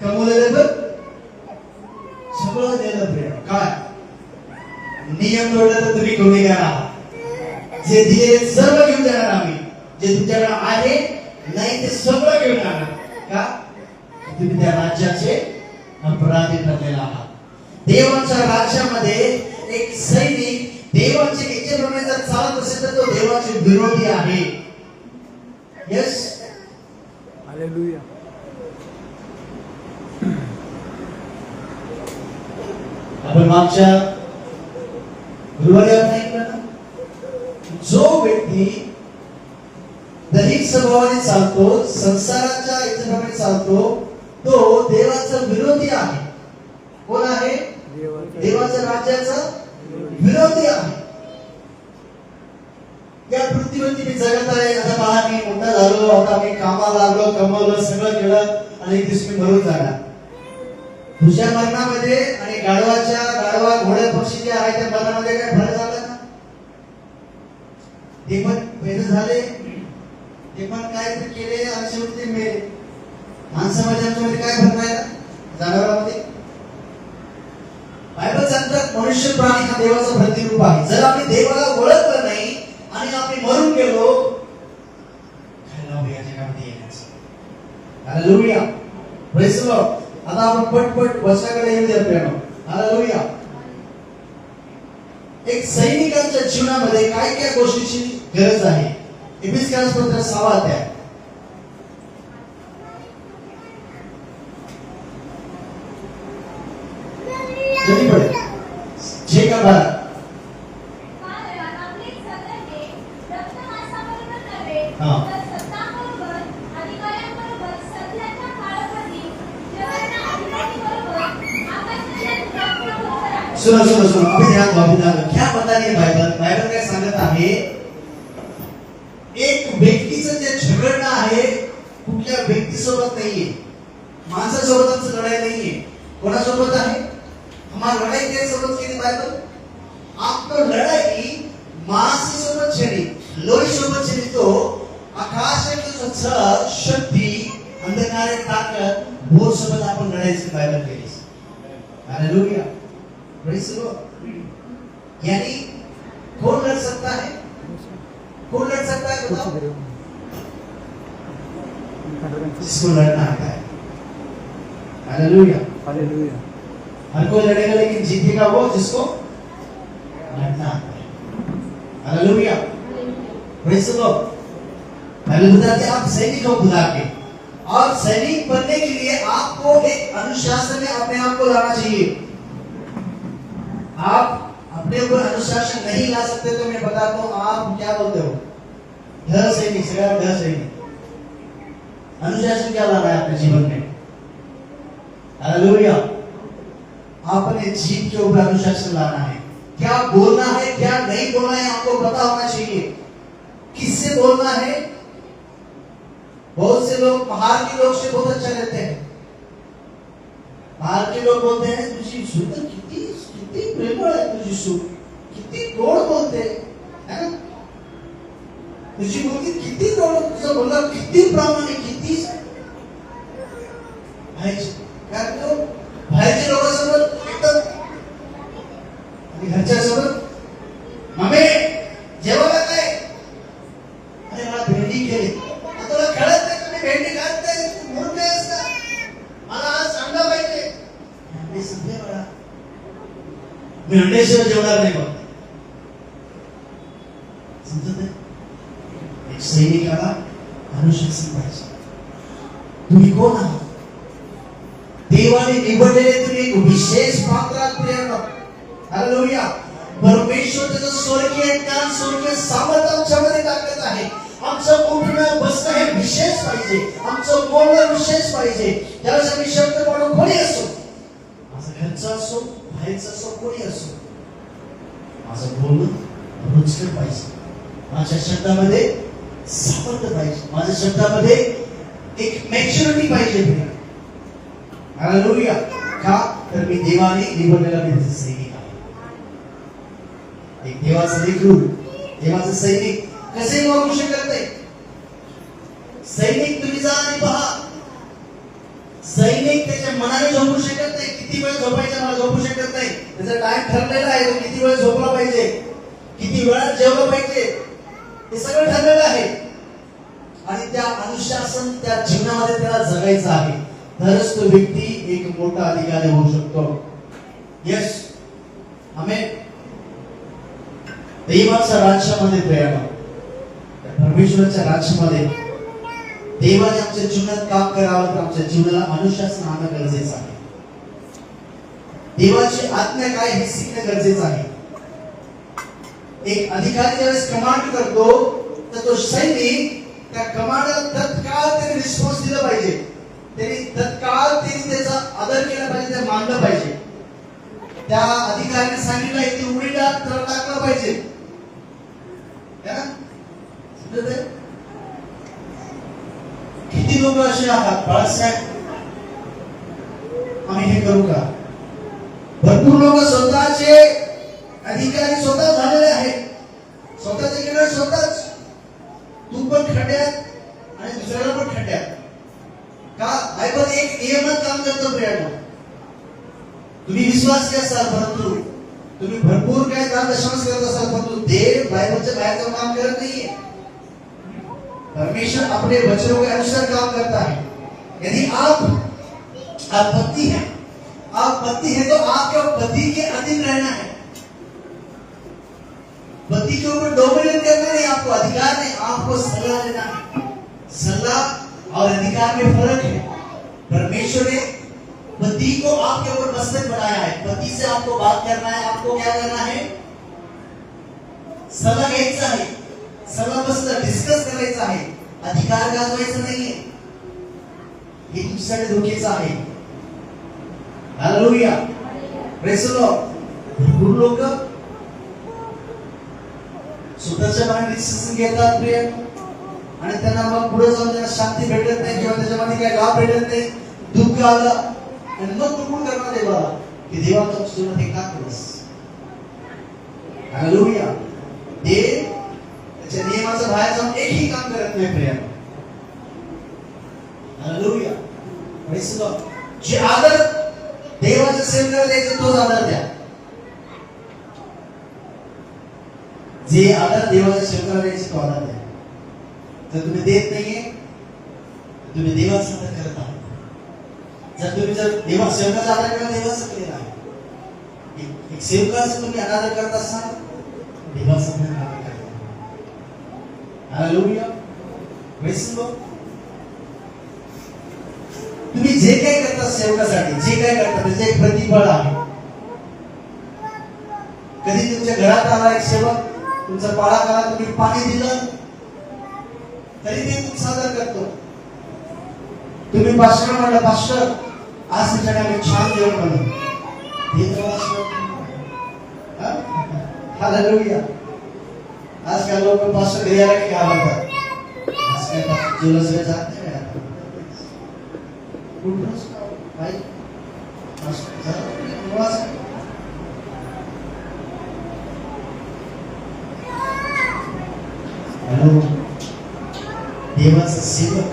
C: कमवलेले पण सगळं दिलं प्रेम. काय नियम तोडला तर तुम्ही गुन्हेगार आहात. जे दिले सर्व घेऊन जाणार आम्ही, जे तुमच्याकडे आहे नाही ते सगळं घेऊन जाणार. का तुम्ही त्या राज्याचे अपराधी ठरलेला आहात. देवाच्या राज्यामध्ये एक सैनिक देवाचे इच्छेप्रमाणे जर चालत असेल तर तो देवाचे विरोधी आहे. Yes,
A: hallelujah.
C: आपण मागच्या गुरुवारी आपण ऐकलं ना, जो व्यक्ती दैहिक स्वभावाने चालतो, संसाराच्या इच्छेप्रमाणे चालतो, तो देवाचा विरोधी आहे. कोण आहे? देवाच्या राज्याचा विरोधी आहे. या पृथ्वीवरती मी जगत आहे. आता पहा, मी मोठा झालो, आता मी कामाला लागलो, कमवलं, सगळं केलं आणि एक दिवस मी मरून जाणार. तुझ्या मरणामध्ये आणि गाढवा घोडे पक्षी जे आहे त्या मरणामध्ये काय फरक झाला का? ते पण पैदा झाले, ते पण काय केले आणि शेवटी ते मेले. माणसामध्ये आमच्यामध्ये काय फरक राहिला जनावरांमध्ये? बायबल सांगतात मनुष्य प्राणी हा देवाचा प्रतिरूप आहे. जर आम्ही देवाला ओळखलं नाही आणि आम्ही मरून गेलो, काय लाभ या जगामध्ये येण्याचं? Hallelujah, praise the Lord. आता आपण पटपट वचनाकडे येऊ द्या प्रेम. हालेलुया. एक सैनिकांच्या जीवनामध्ये काय काय गोष्टीची गरज आहे? एफिसियन्स पत्र 6 अध्याय. जल्दी पढ़े. जे का बारा. हाँ. सुनो अभी ध्यान दो. क्या बता रही है बाइबल? बाइबल काय सांगत आहे? एक व्यक्तीचं जे झगडणं आहे कुठल्या व्यक्तीसोबत नाहीये, माणसासोबतच लढाई नाहीये. कोणासोबत आहे? हमारी लड़ाई के सोबत की बाइबल आपको लड़ाई मांस सोबत छेड़ी, लोही सोबत छेड़ी. तो आकाश के जो शक्ती, अंधकारे ताकद, भूत सोबत आपण लढायची बाइबल केली. Hallelujah, praise the Lord. यानी कौन लड़ सकता है? कौन लड़ सकता है बताओ? जिसको लड़ना आता है. Hallelujah,
A: hallelujah.
C: हर कोई लड़ेगा लेकिन जीतेगा वो जिसको लड़ना आता है. Hallelujah, praise the Lord. Bible बताती है आप सैनिक हो खुदा के, और सैनिक बनने के लिए आपको एक अनुशासन में अपने आप को लाना चाहिए. आप अपने ऊपर अनुशासन नहीं ला सकते तो मैं बताता हूं आप क्या बोलते हो? ढ सैनिक, सगळ्यात ढ सैनिक. अनुशासन क्या लाना है अपने जीवन में? हालेलुया. आपने जीव के ऊपर अनुशासन लाना है. क्या बोलना है, क्या नहीं बोलना है, आपको पता होना चाहिए. किससे बोलना है? बहुत से लोग बाहर के लोग से बहुत अच्छा रहते हैं. बाहर के लोग बोलते हैं तुझी सूर किती किती प्रेमळ आहे, तुझी सूर किती गोड बोलते है ना, तुझी मुलगी किती गोड, तुझं बोलणं किती प्रामाणिक, किती काय तो बाहेरच्या लोकांसोबत एकदम आणि घरच्यासोबत मम्मी जेवायला काय? अरे मला भेंडी केली. तुला कळत नाही तुम्ही भेंडी खात नाही, मूर्ख आहेस का? मला आज अंडा पाहिजे. अंडे संपले बघा, मी अंड्याशिवाय जेवणार नाही बघ. समजत आहे? एक सैनिकाला अनुशासन पाहिजे. तुम्ही कोण आहात? देवाने निवडलेले तुम्ही एक विशेष पात्र आहात प्रियांनो. हालेलुया. परमेश्वर त्याचं स्वर्गीय ज्ञान, स्वर्गीय सामर्थ्य आमच्यामध्ये टाकत आहे. आमचं उठणं बसणं हे विशेष पाहिजे, आमचं बोलणं विशेष पाहिजे. त्यावेळेस आम्ही शब्द म्हणून कोणी असो, माझा घरचा असो, बाहेरचा असो, कोणी असो, माझं बोलणं रुचकर पाहिजे. माझ्या शब्दामध्ये सामर्थ्य पाहिजे, माझ्या शब्दामध्ये मॅच्युरिटी पाहिजे. हालेलुया. का तर मी देवाने निवडलेला मी सैनिक आहे. एक देवाचा लेकरू, देवाचे सैनिक कसे वागू शकत नाही. सैनिक तुम्ही जा आणि पहा, सैनिक त्याच्या मनाने झोपू शकत नाही. किती वेळ झोपायचा मला झोपू शकत नाही. त्याचा टाइम ठरलेला आहे, तो किती वेळ झोपला पाहिजे, किती वेळात जेवलं पाहिजे, हे सगळं ठरलेलं आहे. आणि त्या अनुशासन त्या जीवनामध्ये त्याला जगायचं आहे. तरच तो व्यक्ती एक मोठा अधिकारी होऊ शकतो. यस, आमेन. देवाच्या राज्यामध्ये प्रेरणा, परमेश्वराच्या राज्यामध्ये देवाने आमच्या जीवनात काम करावं तर आमच्या जीवनाला अनुशासन आणणं गरजेचं आहे. देवाची आज्ञा काय हे शिकणं गरजेचं आहे. एक अधिकारी ज्यावेळेस कमांड करतो तर तो सैनिक त्या कमांडला तत्काळ त्याने रिस्पॉन्स दिला पाहिजे. त्यांनी तत्काळ त्याचा आदर केला पाहिजे, ते मानलं पाहिजे. त्या अधिकाऱ्याने सांगितलं की उडी टाकलं पाहिजे. किती लोक असे आहात बाळासाहेब, आम्ही हे करू का? भरपूर लोक स्वतःचे अधिकारी स्वतः झालेले आहेत. स्वतःचे केलं स्वतःच. तू पण खड्ड्यात आणि दुसऱ्याला पण खड्ड्यात. का? बायबल एक नियमात काम करतो प्रियांनो. तुम्ही विश्वासी असाल परंतु तुम्ही भरपूर काय दान दशमांश करत असाल परंतु देव बायबलच्या बाहेरचं काम करत नाहीये. परमेश्वर अपने वचनों के अनुसार काम करता है. यदि आप पति हैं, आप पति हैं तो आपके पति के अधीन रहना है. पति के ऊपर डोमिनेट करना नहीं, आपको अधिकार नहीं, आपको सलाह लेना है. सलाह और अधिकार में फर्क है. परमेश्वर ने पति को आपके ऊपर मस्तक बनाया है. पति से आपको बात करना है, आपको क्या करना है? सलाह घ्यायचा आहे, सलाह बसलं डिस्कस करायचं आहे. अधिकार गाजवायचं नाहीये. हे तुमच्यासाठी धोक्याचं आहे. Hallelujah, praise the Lord. भरपूर लोक स्वतःच्या मनाने डिसिजन घेतात प्रिय, आणि त्यांना मग पुढे जाऊन त्यांना शांती भेटत नाही किंवा त्याच्यामध्ये काही लाभ भेटत नाही. दुःख आलं आणि मग कुठून करणार देवाला की देवा तुमच्या जीवनात हे का केलंस? हालेलुया. देव त्याच्या नियमाच्या बाहेर जाऊन एकही काम करत नाही प्रिय. Hallelujah, praise the Lord. जे आदर देवाच्या सेवेला द्यायचा तोच आदर द्या. जे आदर देवाच्या सेवेला द्यायचा तो आदर द्या. जर तुम्ही देत नाहीये तुम्ही देवाचा आदर करत आहात. जर देवा सेवकाचा आदर केला, देवाचा केलेला आहे. एक सेवकाचा तुम्ही अनादर करत असाल, देवाचा पण अनादर करता. Hallelujah, praise the Lord. तुम्ही जे काही करता सेवकासाठी, जे काही करता त्याचे एक प्रतिफळ आहे. कधी तुमच्या घरात आला एक सेवक, तुमचा पाळा करा, तुम्ही पाणी दिलं तरी ते तुमचा आदर करतो. तुम्ही पास्टर म्हटलं, पास्टर आज तुमच्याकडे आम्ही छान जेवण बनवू, हे तो हालेलुया. आजकाल लोक पास्टर घरी आला की घाबरतात. आज काय जेवण सगळं जात नाही. देवाचा सेवक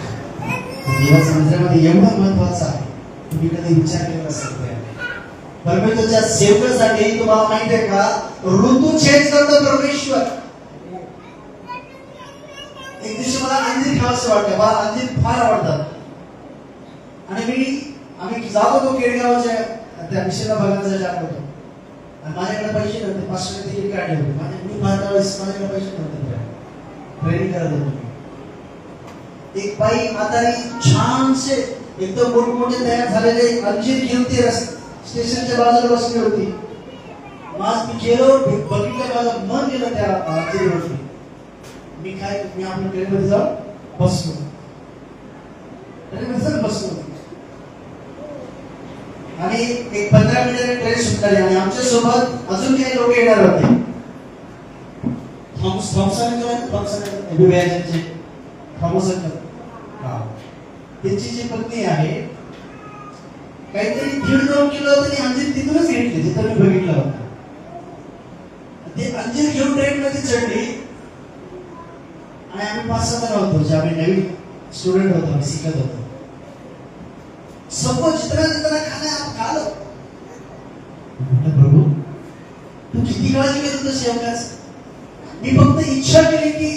C: देवाच्या नजरेमध्ये एवढा महत्वाचा आहे, तुम्ही कधी विचार केला असेल? परमेश्वराच्या सेवकासाठी तुम्हाला माहिती आहे का, ऋतू चेंज करतो परमेश्वर. एक दिवशी मला अंजीर खावंसं वाटतं. मला अंजीर फार आवडतात. आणि आम्ही जात होतो केडगावच्या त्या मिशनला बघायला जात होतो. आणि माझ्याकडे पैसे नव्हते. 500 तिकीट काढले होते. मी माझ्याकडे पैसे नव्हते. ट्रेनिंग करत होतो. एक बाई म्हातारी छानसे एकदम मोठमोठे तयार झालेले अंजीर घेऊन ती स्टेशनच्या बाजूला बसली होती. आज मी गेलो, बघितलं, माझं मन गेलं त्या अंजीरवरती. मी आपल्या ट्रेनमध्ये जाऊन बसलो. ट्रेनमध्ये बसलो आणि एक 15 मिनिटांनी ट्रेन सुटली आणि आमच्या सोबत अजून काही लोक येणार होते. त्यांची जी पत्नी आहे काहीतरी 1.5-2 किलो तरी अंजीर तिथूनच घेतले, जिथं मी बघितलं होतं. ते अंजीर घेऊन ट्रेन मध्ये चढली आणि आम्ही 5-6 जण होतो, जे आम्ही नवीन स्टुडंट होतो, आम्ही शिकत होतो. सबको जितना जितना खाना आप खा लो. प्रभू तू किती काळजी घेत होता सेवकाच. मी फक्त इच्छा केली की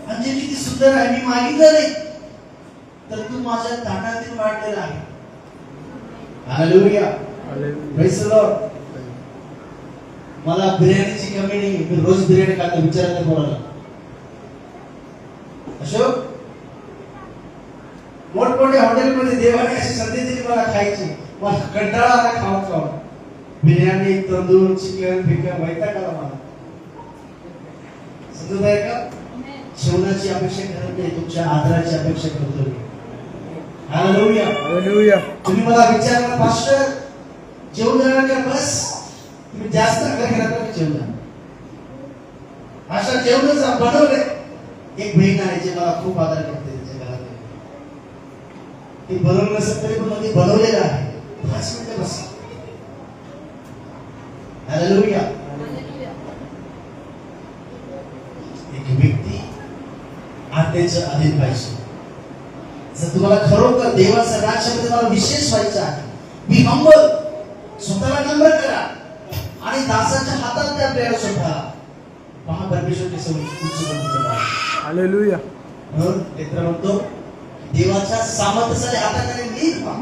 C: अंजीर किती सुंदर आहे, मी मागितलं नाही तर तू माझ्या ताटातील वाढलेला आहे. Hallelujah, praise the Lord. मला बिर्याणीची कमी नाही, मी रोज बिर्याणी खातो. विचारायला कोणाला अशोक मोठमोठ्या हॉटेलमध्ये देवाने अशी संधी दिली मला खायची, मला कंटाळा आला खाऊन खाऊन. बिर्याणी, तंदूर, चिकन बिकन वैताग आला मला. समजत आहे का? जेवणाची अपेक्षा करत नाही, तुमच्या आदराची अपेक्षा करतो मी. Hallelujah,
A: hallelujah.
C: तुम्ही मला विचारलं पास्टर जेवण जाणार का? बस तुम्ही जास्त आग्रह केला तर जेवण जाणार. अशा जेवणाचं बनवले. एक बहीण आहे जे मला खूप आदर करते, त्याच्या घरात ती बनवलं नसेल तरी पण ती बनवलेलं आहे. 5 मिनिटं बस. हालेलुया. एक व्यक्ती आज्ञेच्या अधीन पाहिजे. जर तुम्हाला खरोखर देवाच्या राज्यामध्ये मला विशेष व्हायचं आहे, बी हंबल, स्वतःला नम्र करा आणि दासाच्या हातात त्या आपल्याला सोडा. पहा परमेश्वरची सवय तुमची बनवलेली आहे.
A: हालेलुया.
C: म्हणून मित्र म्हणतो देवाच्या सामर्थ्याने हाताने नीट पहा,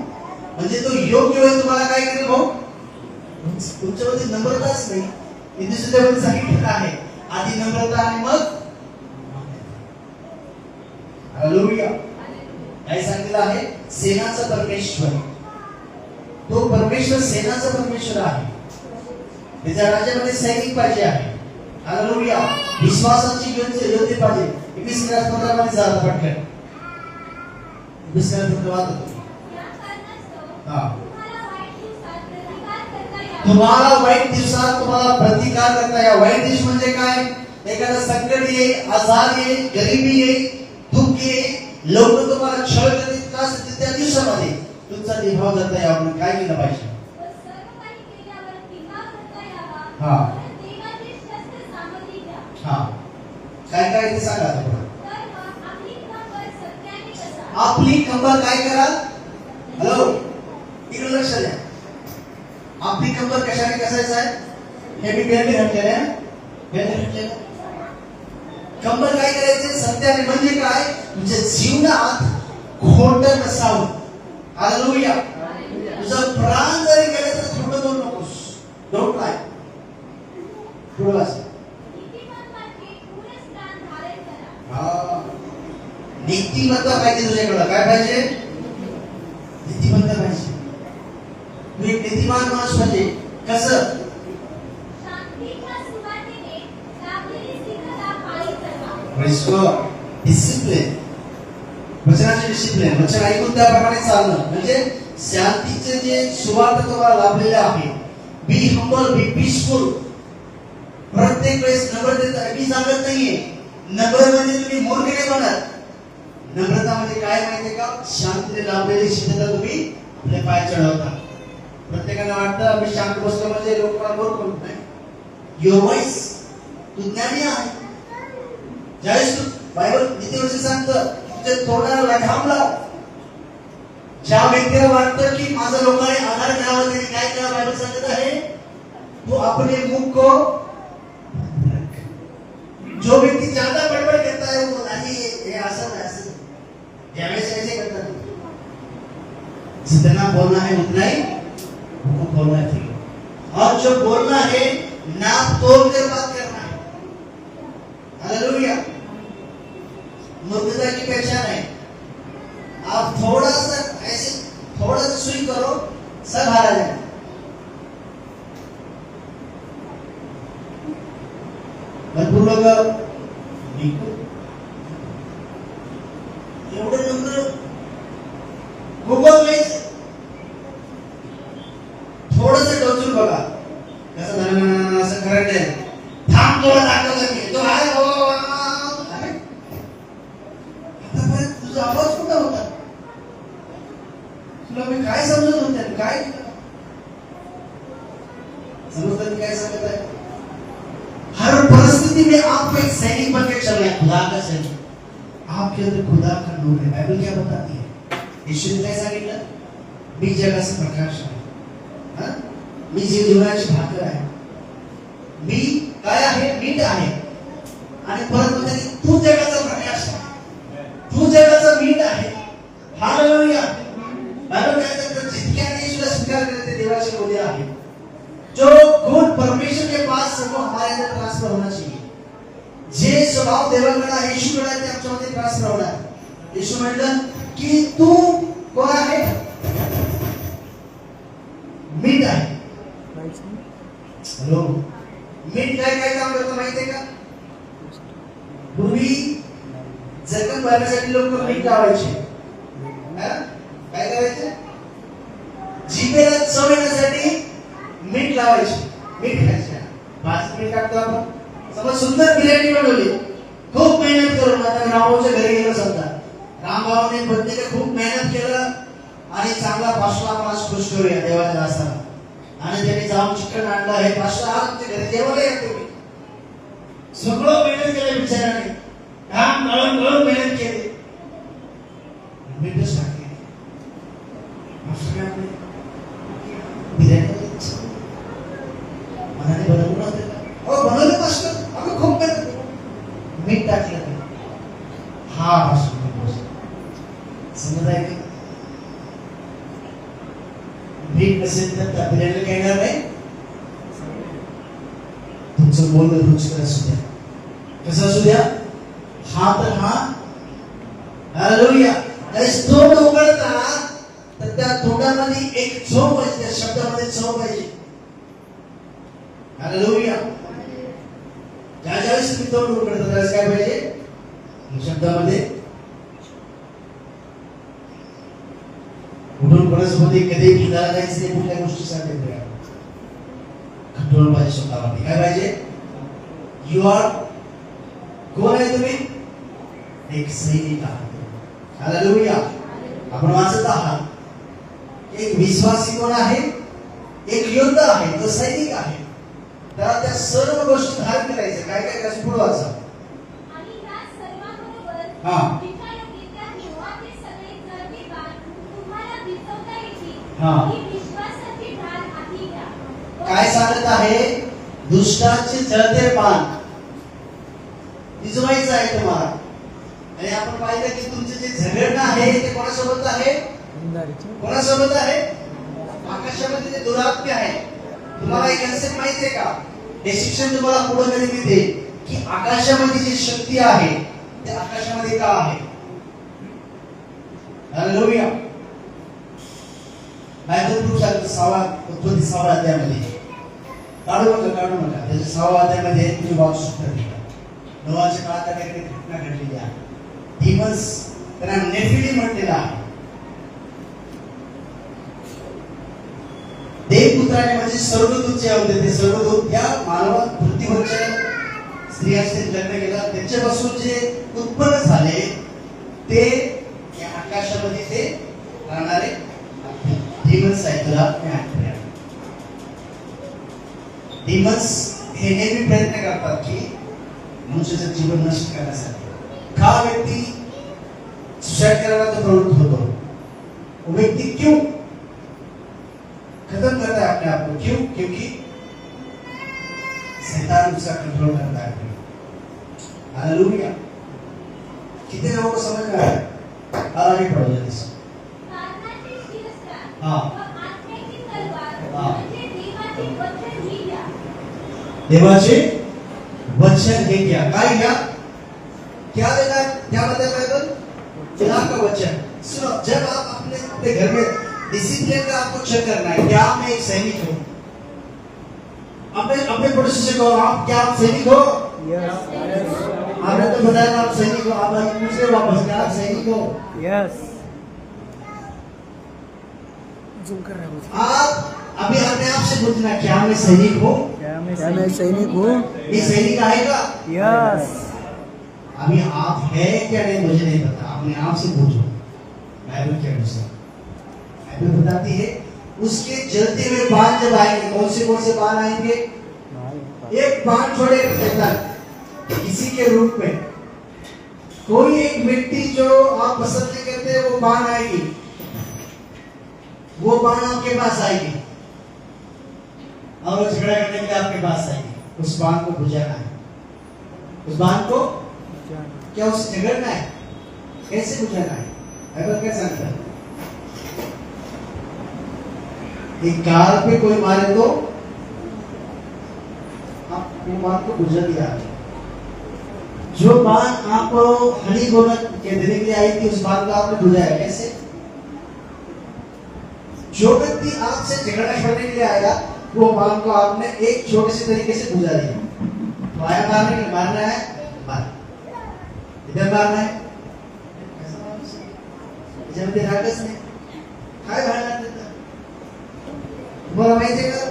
C: म्हणजे तो योग्य वेळ तुम्हाला काय करेल भाऊ. तुमच्यामध्ये नम्रताच नाही. इथे सुद्धा सांगितलेलं आहे आधी नम्रता आणि मग हालेलुया. काय सांगितलं आहे? सेनाचा परमेश्वर, तो परमेश्वर सेनाचा परमेश्वर आहे. त्याच्या राज्यामध्ये सैनिक पाहिजे आहे. हालेलुया. विश्वासाची योद्धे पाहिजे. 21:15 मध्ये जात पटकन 21:15 वाचतो. तुम्हाला वाईट दिवसात तुम्हाला प्रतिकार करता. या वाईट दिवस म्हणजे काय? एखादा संकट येईल, आजार येईल, गरिबी येईल, दुःख येईल, लोक तुम्हाला छळ करतील, त्रास देतील. त्या दिवसामध्ये तुमचा निभाव करता यावा म्हणून काय केलं पाहिजे? हा हा काय काय ते सांगा आता. आपली कंबर काय करा? हॅलो इकडे लक्ष द्या. आपली कंबर कशाने कसायचं आहे? हे मी बेल्ट घातलेलं आहे. बेल्ट घातलेलं. कंबर काय करायचे? सत्याने म्हणजे काय? तुझ्या जीवनात खोटं नसावं. हालेलुया. तुझं प्राण जरी गेलं तर खोटं बोलू नकोस. डोंट लाय. पुढे वाच. नीतिमत्ता पाहिजे तुझ्याकडं. काय पाहिजे? नीतिमत्ता पाहिजे. तू एक नीतिमान माणूस पाहिजे. कसं? डिसिप्लिन. वचनाचे डिसिप्लिन. वचन ऐकून त्याप्रमाणे चालणं म्हणजे शांतीचे जे सुवार्थ तुम्हाला लाभलेले आहे. बी हंबल, बी पीसफुल. प्रत्येक वेळेस नम्रता. मी सांगत नाहीये नम्र म्हणजे तुम्ही मूर्ख नाही होणार. नम्रता म्हणजे काय माहितीये का? शांतीने लाभलेली शिस्तता तुम्ही आपल्या पाय चढवता. प्रत्येकाला वाटतं आम्ही शांत बसलो म्हणजे लोक मला मूर्ख म्हणत नाही. युअर व्हॉइस, तू ज्ञानी आहे. ज्यावेळेस तू बायबल नीतिवचन सांगतं तुझ्या तोंडाला लगाम लाव. ज्या व्यक्तीला वाटतं की माझा लोकांनी आधार घ्यावा त्यांनी काय करावं बायबल सांगत आहे? तू अपने मुख को. जो व्यक्ती ज्यादा बडबड करता है वो नहीं ये असर ऐसे ज्यावेळेस ऐसे करता है. जितना बोलना है उतना ही वो बोलना है. और जो बोलना है नाप तोल कर बात करना है. हालेलुया. मूर्खता की पहचान है. आप थोड़ा सा ऐसे थोड़ा सा सुई करो सब हारा जाए. भरपूर लोक एवढं नम्र गुगल थोडस टोचून बघा कसं असं करत आहे. थांब थोडा दाखवलं की तो आहे. आतापर्यंत तुझा आवाज कुठं होता? समझते क्या समझता है? हर परिस्थिति में आपको एक सैनिक बनकर चलना है, खुदा का सैनिक। आपके अंदर खुदा का नूर है। बाइबल क्या बताती है? यीशु ने कैसा किया? मी जगाचा प्रकाश आहे। हां? मी जीवनाची भाकर आहे। मी काय आहे? मीठ आहे। आणि परत म्हणते तू जगाचा प्रकाश आहे। तू जगाचा मीठ आहे। हालेलुया। बाइबल कहता है जितक्याने यीशुला स्वीकार करते देवाचे बोले आहे। जो गुण परमेश्वर के पास है वो हमारे अंदर ट्रांसफर होना चाहिए। जे स्वभाव देवाकडे आहे येशूकडे आहे ते आमच्यामध्ये ट्रान्सफर होणार। येशू म्हटलं की तू कोण आहे? मीठ आहे। हॅलो, मीठ काय काय काम करतो माहिती आहे का? पूर्वी जखम भरण्यासाठी लोक मीठ लावायचे। काय करायचे? जिभेला चव येण्यासाठी मीठ लावायचे, मीठ खायचे। 5 मिनिट टाकतो आपण। समज सुंदर बिर्याणी बनवली, खूप मेहनत करून आता रामभाऊच्या घरी गेलो समजा, रामभाऊने पत्नीने खूप मेहनत केलं आणि चांगला पास्ता मला खुश करूया देवाच्या दासाला, आणि त्यांनी जाऊन चिकन आणलं, हे पास्ता आज आमच्या घरी जेवायला या तुम्ही। सगळं मेहनत केलं बिचाराने, काम कळून मेहनत केली, मीठच टाकले। बिर्याणी मनाने बनवून होते का? हो बनवलं पास्ता, आम्ही खूप मेहनत केली, मीठ टाकलं। हा पास्ता समज आहे का? मीठ नसेल तर त्या बिर्याणीला काय येणार नाही? तुमचं बोलणं रुचकर असू द्या, कसं असू द्या, हा तर हा। हालेलुया। तोंड उघडता तर त्या तोंडामध्ये एक चव पाहिजे, त्या शब्दामध्ये चव पाहिजे। हालेलुया। ज्यावेळेस तुम्ही तोंड उघडता त्यावेळेस काय पाहिजे? शब्दामध्ये कुठून कोणासोबत कधी फिरायला जायचं नाही, कुठल्या गोष्टी सांगायच्या, कंट्रोल पाहिजे स्वतःवरती। काय पाहिजे? यू आर कोण आहे तुम्ही? एक सैनिक आहात। हालेलुया। आपण वाचत आहात एक विश्वासी कोण आहे? एक योद्धा आहे, तो सैनिक आहे। तर त्या सर्व गोष्टी धारण करायचं। काय काय करायचं? पुढे वाचा।
D: आणि या सर्वांबरोबर
C: हां
D: विचारयोग्यता निवाते सगळे जळते बाण तुम्हाला भिजवता येतील।
C: हां
D: ही विश्वासाची ढाल आधी घ्या।
C: काय सांगत आहे? दुष्टाचे जळते बाण भिजवायचं आहे तुम्हाला। आणि आपण पाहिलं की तुमचे जे झगडणं आहे ते कोणासोबत आहे? कोणासोबत आहे? आकाशामध्ये जे दुरात्म्य आहे। तुम्हाला एक कन्सेप्ट माहिती आहे का? हे शिक्षण तुम्हाला पुढे कधी मिळते की आकाशामध्ये जी शक्ती आहे ते आकाशामध्ये का आहे? हालेलुया। बायबल प्रूफ सांगतो 6 अध्यायामध्ये, काढू नका त्याच्या 6 अध्यायामध्ये तुम्ही वाचू शकता। नोआच्या काळात काहीतरी घटना घडलेली आहे। डीमन्स त्यांना नेफिली म्हटलेलं आहे। देवपुत्राने म्हणजे सर्वदूत जे होते ते सर्वदूत या मानवा पृथ्वीवरच्या स्त्रियांशी लग्न केलं, त्यांच्यापासून जे उत्पन्न झाले ते या आकाशामध्ये ते राहणारे डीमन्स आहेत। डीमन्स हे नेहमी प्रयत्न करतात की मनुष्याचं जीवन नष्ट करण्यासाठी। का व्यक्ती सुसाइड करायला तो प्रवृत्त होतो? वो व्यक्ति क्यों खत्म करता है अपने आप को? क्यों? क्योंकि शैतान उसका कंट्रोल करता है। हालेलुया। कितने लोगों को समझ में आया? आगे पढ़ो जल्दी से। हाँ देवाचे वचन हे घ्या। काय घ्या? क्या देना? क्या बताया बाइबल? खुदा का वचन। सुनो, जब आप अपने घर में डिसिप्लिन का आपको चेक करना है, क्या मैं एक सैनिक हूँ? अपने पड़ोसी से कहो, आप क्या आप सैनिक हो? आपने तो बताया आप सैनिक हो, आप पूछे वापस क्या आप सैनिक हो?
A: यस। जूम कर रहा हूँ।
C: आप अभी अपने आप से पूछना, क्या मैं सैनिक हूँ?
A: क्या मैं सैनिक हूँ?
C: ये सैनिक आएगा?
A: यस।
C: अभी आप है क्या नहीं मुझे नहीं पता, अपने आप से पूछो। बाइबल के अनुसार बाइबल बताती है उसके जलते हुए बाण जब आएंगे, कौन से बाण आएंगे? एक बाण छोड़ेगा शैतान किसी के रूप में। कोई एक व्यक्ति जो आप पसंद नहीं करते वो बाण आएगी, वो बाण आपके पास आएगी और वो झगड़ा करने के लिए आपके पास आएगी। उस बाण को बुझाना है, उस बाण को क्या उससे झगड़ना है? कैसे बुझाना है? बाइबल क्या सांगता है? एक कार पे कोई मारे तो आप वो बाण को बुझा दिया। जो बाण आप हनी गोलक के देने के लिए आई थी, उस बाण को आपने बुझाया। कैसे? जो व्यक्ति आपसे झगड़ा करने के लिए आया, वो बाण को आपने एक छोटे से तरीके से बुझा दिया। तो आया मारने के लिए, मारना है मार, इधर मारना है जब राक्षस ने काय भांडणार देता तुम्हाला माहिती आहे का?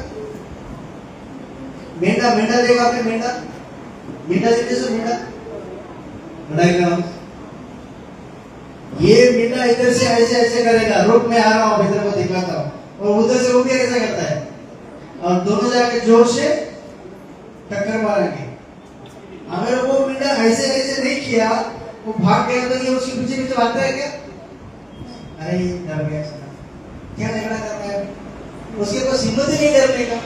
C: मेंढा देगा आपने, मेंढा देते सो मेंढा लड़ाई का ये मेंढा इधर से ऐसे करेगा, रुक मैं आ रहा हूं, इधर को दिखाता हूं, और उधर से वो भी ऐसा करता है और दोनों जाके जोर से टक्कर मारेंगे। अगर वो मेंढा ऐसे नहीं किया, वो भाग गया तो ये उसके पीछे भागता है क्या? अरे डर गया, क्या झगड़ा कर रहा है? उसके पास हिम्मत ही नहीं डरने का,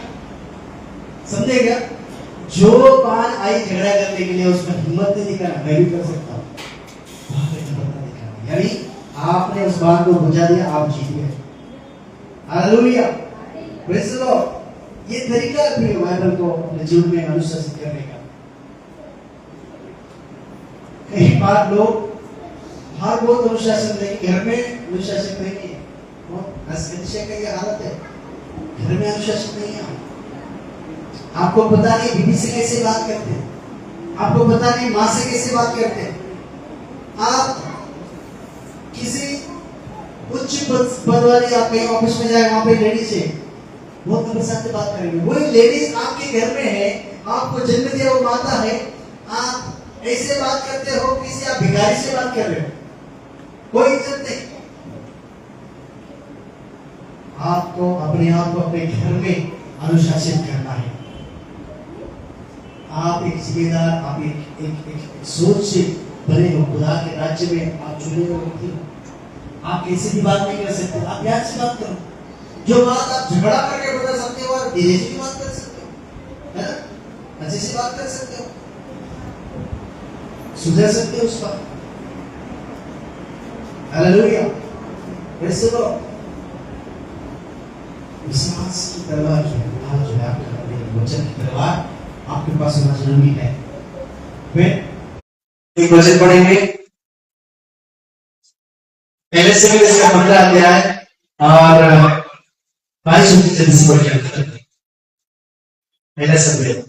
C: समझे क्या? जो बाण आई झगड़ा करने के लिए, उसमें हिम्मत नहीं दिखाना, मैं भी कर सकता हूँ, यानी आपने उस बाण को बुझा दिया, आप जीत गए। Hallelujah, praise the Lord. ये तरीका है बाइबल को अपने जीवन में अनुशासित करने का। कई बार लोग बाहर बहुत अनुशासन नहीं, घर में अनुशासन नहीं है। का ये हालत है, घर में अनुशासन नहीं है। आपको पता नहीं बीवी से कैसे बात करते हैं, आपको पता नहीं माँ से कैसे बात करते हैं। आप किसी उच्च पद वाली आप कहीं ऑफिस में जाए, वहां पे लेडीज है, बहुत नम्रता से बात करेंगे। वही लेडीज आपके घर में है, आपको जन्म दिया वो माता है, आप ऐसे बात करते हो किसी आप भिखारी से बात कर रहे हो, कोई इज्जत नहीं। आपको अपने आप को अपने घर में अनुशासित करना है। आप एक जिम्मेदार, आप एक सोच से बने हो, खुदा के राज्य में आप जुड़े हुए व्यक्ति हो। आप किसी भी बात नहीं कर सकते, आप प्यार से बात करो। जो बात आप झगड़ा करके बता सकते हो, आप धीरे से बात कर सकते हो, है ना? अच्छे से बात कर सकते हो, सुधर सकते हो उस पर। Hallelujah, praise the Lord. विश्वास की तलवार जो है आपका वचन की तलवार आपके पास होना जरूरी है। एक वचन पढ़ेंगे, पहले से भी इसका 15 अध्याय और 22 से पढ़ के पहले से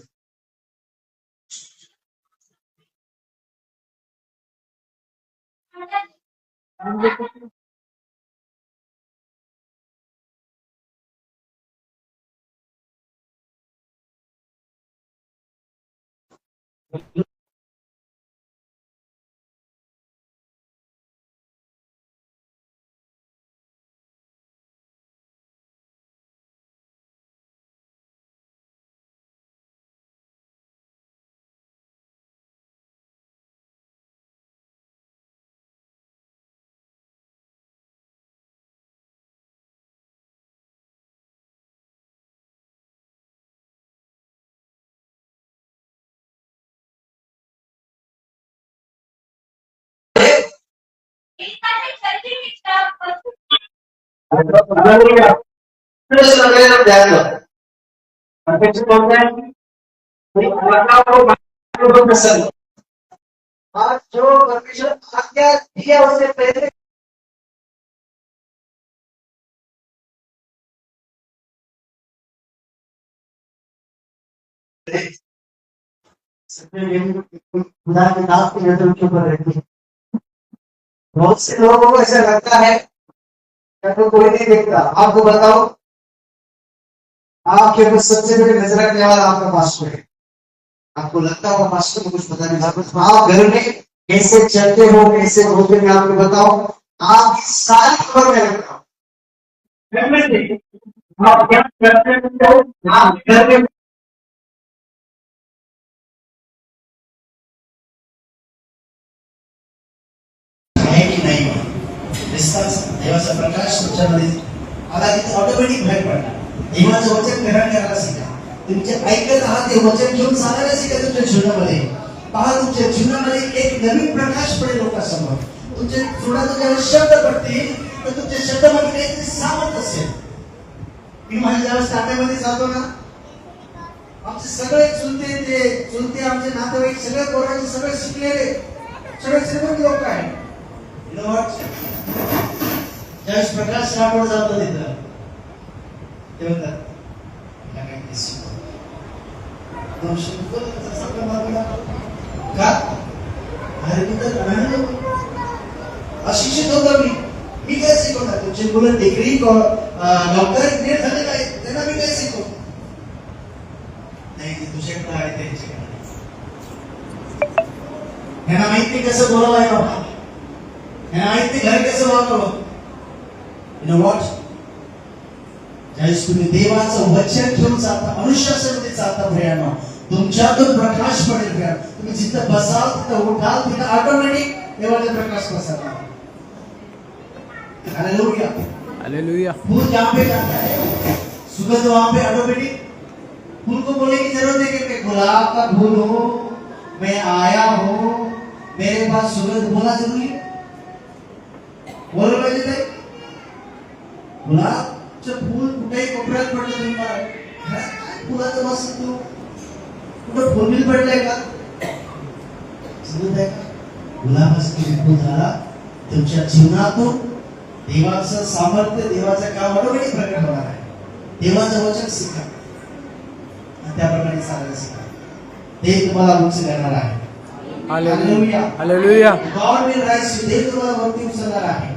C: आज जो परमेश्वर आज्ञा दिया उससे पहले खुदा के नाम की नजर के ऊपर रहती है। बहुत से लोगों को ऐसा लगता है कि कोई नहीं देखता। आपको बताओ, आपके ऊपर सबसे बड़ी नजर रखने वाला आपका पास्टर है। आपको लगता होगा पास्टर को कुछ पता नहीं, आप घर में कैसे चलते हो, कैसे होते, मैं आपको बताओ, आप सारी खबर में रखता हूं। आप क्या करते हो? आप घर में आहे की नाही दिसताच देवाचा प्रकाश तुमच्यामध्ये आला की ऑटोमॅटिक बाहेर पडणार. देवाचं वचन ग्रहण करायला शिका. तुमचे ऐकत आहात ते वचन घेऊन चालायला शिका तुमच्या जीवनामध्ये. पहा तुमच्या जीवनामध्ये एक नवीन प्रकाश पडेल लोकांसमोर. तुमच्या जीवनात जेव्हा शब्द पडतील तर तुमच्या शब्दामध्ये काहीतरी सामर्थ असेल. मी माझ्या ज्यावेळेस ताट्यामध्ये जातो ना, आमचे सगळे चुलते आमचे नातेवाईक सगळे पोरांचे सगळे शिकलेले सगळे श्रीमंत लोक आहेत. ज्यावेळेस प्रकाश राबवला जातो तिथं ते म्हणतात का अरे मी तर अशिक्षित होतो. मी काय शिकवणार? तुमची मुलं डिग्री डॉक्टर इंजिनियर झाले काय, त्यांना मी काय शिकवतो? नाही ते तुझ्याकडे आहे त्यांच्याकडे. यांना माहिती कसं बोलावं आहे बाबा, यांना माहिती घर कसं वागावं. यू नो व्हॉट, ज्यावेळेस तुम्ही देवाचं वचन घेऊन चालता, अनुशासनामध्ये चालता भयानो, तुमच्यातून प्रकाश पडेल. तुम्ही जिथं बसाल तिथं उठाल तिथं ऑटोमॅटिक देवाचा प्रकाश पसरणार. Hallelujah
A: hallelujah.
C: फूल जहाँ पे जाता है सुगंध वहां पे ऑटोमेटिक. फूल को बोलने की जरूरत है कि मैं गुलाब का फूल हूँ, मैं आया हूँ, मेरे पास सुगंध बोला जरूरी है. बोललं पाहिजे ते. गुलाबचं फूल कुठेही कोपऱ्यात पडलं तुम्ही काय फुलाचं वास येतो, कुठं फुलबिल पडलंय का? समजत आहे का? गुलाबाचं फूल झाला तुमच्या जीवनातून देवाचं सामर्थ्य, देवाचं काम ऑटोमॅटिक प्रकट होणार आहे. देवाचं वचन शिका आणि त्याप्रमाणे चालायला शिका. ते तुम्हाला उंच करणार आहे.
A: Hallelujah. Hallelujah.
C: God will rise you. देव तुम्हाला वरती उचलणार आहे.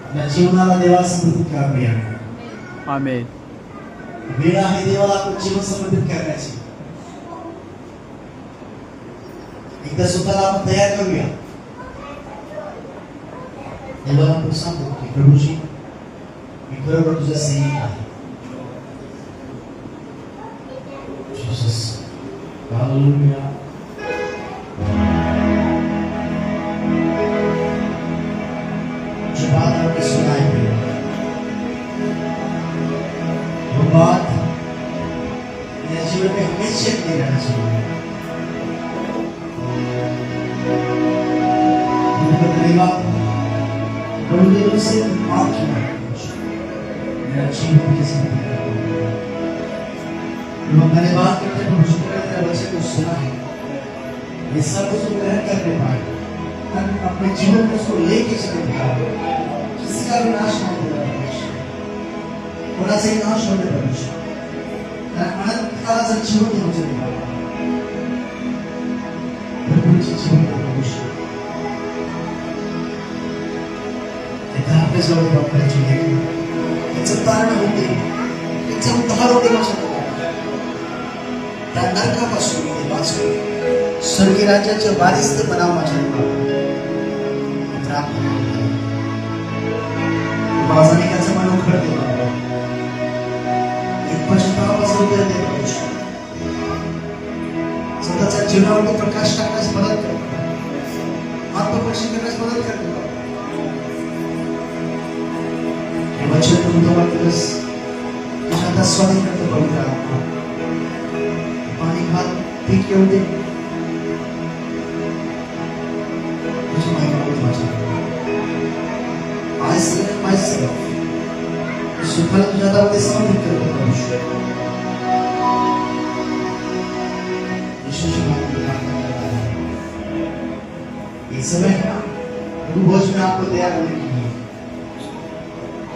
C: आपल्या जीवनाला देवाला समर्पित करूया.
A: आमेन.
C: वेळ आहे देवाला आपलं जीवन समर्पित करण्याची. एकदा स्वतःला आपण तयार करूया. देवाला आपण सांगतो की प्रभूजी मी खरोखर तुझं सैनिक आहे. Jesus hallelujah. जो बात आपने सुनाई थी वो बात मेरे जीवन में हमेशा के लिए रहना चाहिए. धन्यवाद प्रभु दिलों से माफ किया मेरा जीवन के साथ. धन्यवाद करते हैं मुझे तेरे वचन को सुना है, ये सब कुछ ग्रहण करने पाए, अपने जीवन में उसको लेके चले पाए. किसी का भी नाश नहीं होगा परमेश्वर, थोड़ा सा ही नाश होने परमेश्वर. अनंत काळाचं जीवन देऊ चले प्रभूचे जीवन परमेश्वर. आपल्या जवळ वापरायची त्याचं तारण होते, त्याचं उद्धार होते. त्या नरकापासून मी वाचलो. स्वर्गीय राज्याचे वारिस तर बनाव माझ्या माझा त्याचं मन उखडते. एक पश्चातापासून करते स्वतःच्या जीवनावरती प्रकाश टाकण्यास मदत करतो, आत्मपरीक्षण करण्यास मदत करतो. वचन तुम्हाला दिवस तुझ्या स्वामी करतो. पवित्र आत्मा पाणी भात पीठ येऊ दे. तुझी माहिती माझ्या माझं सुखाला तुझ्या हातामध्ये समर्पित करतो. ये समय प्रभु भोज में आपको तैयार होने की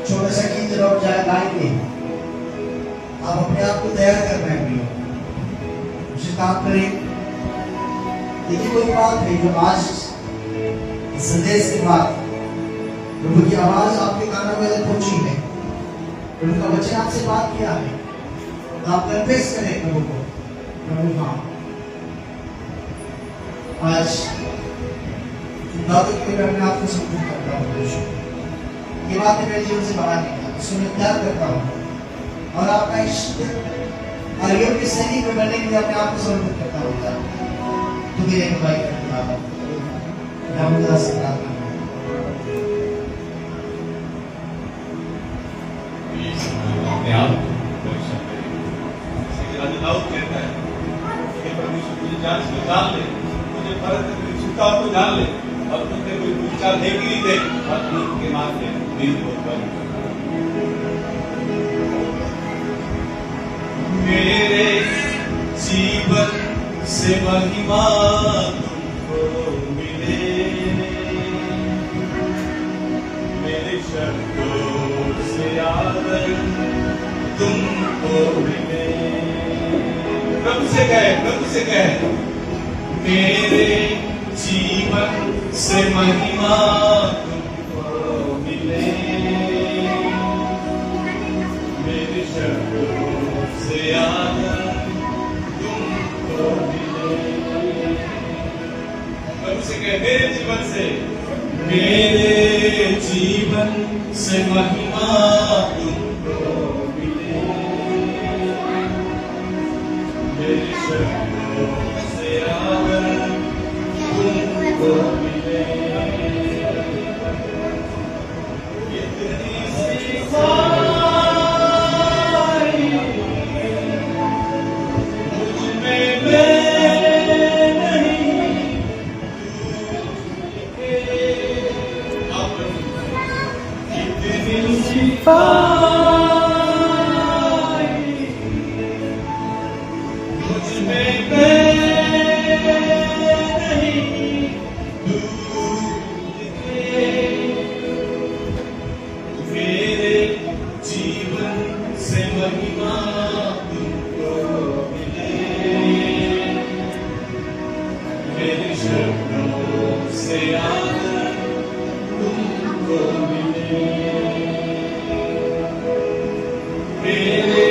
C: छोटा सा गीत जब गाएंगे, आप अपने आप को तैयार करना है. उसे काम करें. देखिए कोई बात है जो आज इस संदेश के बाद प्रभु की आवाज आपके कानों में पहुंची है, प्रभु का वचन आपसे बात किया है, तो आप कन्फेस करें प्रभु को. प्रभु हाँ आज अपने आप को समर्पित करता हूँ. ये बातें मेरे जीवन से बाहर निकाल, इसको मैं त्याग करता हूँ और आपका इष्ट और योग्य सैनिक में बनने के लिए अपने आप को समर्पित करता हूँ। तू मेरे भाई करता हूँ, मैं उनका प्रार्थना
B: अपने आप को परीक्षा करें। दाऊद कहता है कि परमेश्वर तुझे जांच में जान ले, मुझे फर्क तेरी चिंता को जान ले और तुझे कोई विचार दे कि नहीं दे और नींद के मार्ग में नींद बहुत बंद। मेरे जीवन से महिमा तुमको मिले, मेरे शब्दों से आदर तुमको मिले। प्रभु से कहे मेरे जीवन से महिमा तुमको मिले, मेरे शब्दों से आदर तुमको मिले। प्रभु से कहे मेरे जीवन से महिमा तुमको मिले, मेरे शब्दों से आदर तुमको मिले। इतनी सिखाई मुझ में नहीं, इतनी सिखाई मुझ में मेरे जीवन से महिमा तुमको मिले, मेरे शब्दों से आदर तुमको मिले, मेरे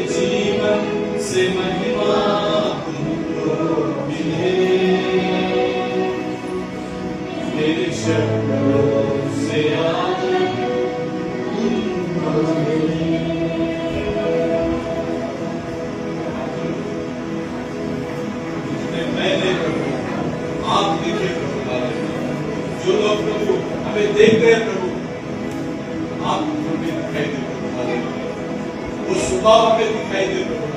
B: जीवन से महिमा तुमको मिले, मेरे शब्दों से आदर तुमको मिले। मैं प्रभु आप देखे प्रभु, जो लोग प्रभु हमें देख रहे हैं प्रभु, आप हमें दिखाई दे प्रभु, वो स्वभाव हमें दिखाई दे प्रभु,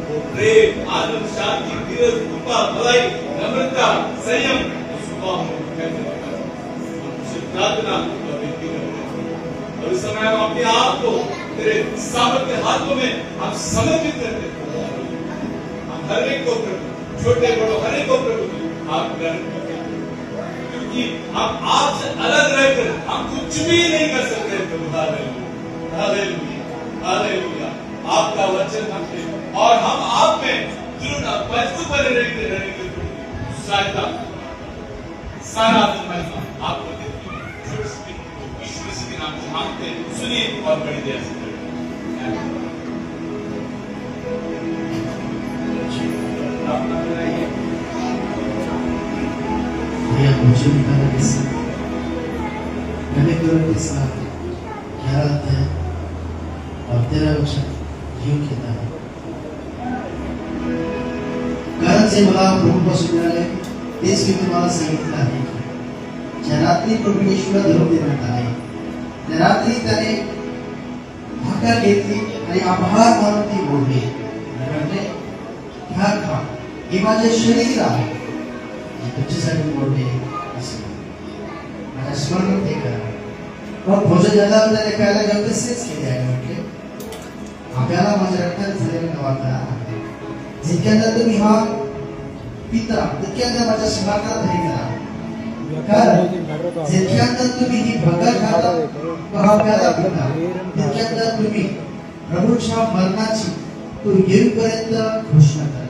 B: वो प्रेम, आनंद, शांति, धीरज, कृपा, भलाई, नम्रता, संयम, वो स्वभाव हमें दिखाई दे प्रभु। हमसे प्रार्थना और विनती करते हैं और इस समय हम अपने आप को तेरे सामर्थ्य हाथों में हम समर्पित करते हैं। हम हर एक को प्रभु, छोटे बड़ों हर एक को प्रभु आप ग्रहण करते हैं, क्योंकि हम आपसे अलग रहकर हम कुछ भी नहीं कर सकते प्रभु। Hallelujah, hallelujah, hallelujah. आपका वचन हमसे और हम आप में दृढ़ मजबूत बने रहने के सहायता सारा महिमा आपको देती है। यीशु मसीह के नाम से मांगते हैं, सुनिए और बड़ी दया से
C: मुझे निकाला के साथ मैंने केवल के साथ ख्याल है और तेरा वचन यूं कहता है, कारण से मला प्रभू पासून मिळाले तेच मी तुम्हाला सांगितलं आहे की ज्या रात्री प्रभू येशूला धरून देण्यात आले त्या रात्री त्याने भाकर घेतली आणि आभार मानून ती बोलली, म्हणजे घ्या खा, हे माझे शरीर आहे तुमच्यासाठी बोलले, माझ्या स्मरण ते करा। मग भोजन झाल्यावर त्याने प्यायला घेऊन तसेच केले आहे, म्हटले आपल्याला माझ्या रक्ताने झालेला नवा करार आहे, जितक्यांदा तुम्ही हा पिता तितक्यांदा माझ्या स्मरणात धरी करा, कारण जितक्यांदा तुम्ही ही भाकर खाता व हा प्याला पिता तितक्यांदा तुम्ही प्रभूच्या मरणाची तो येईपर्यंत घोषणा करता।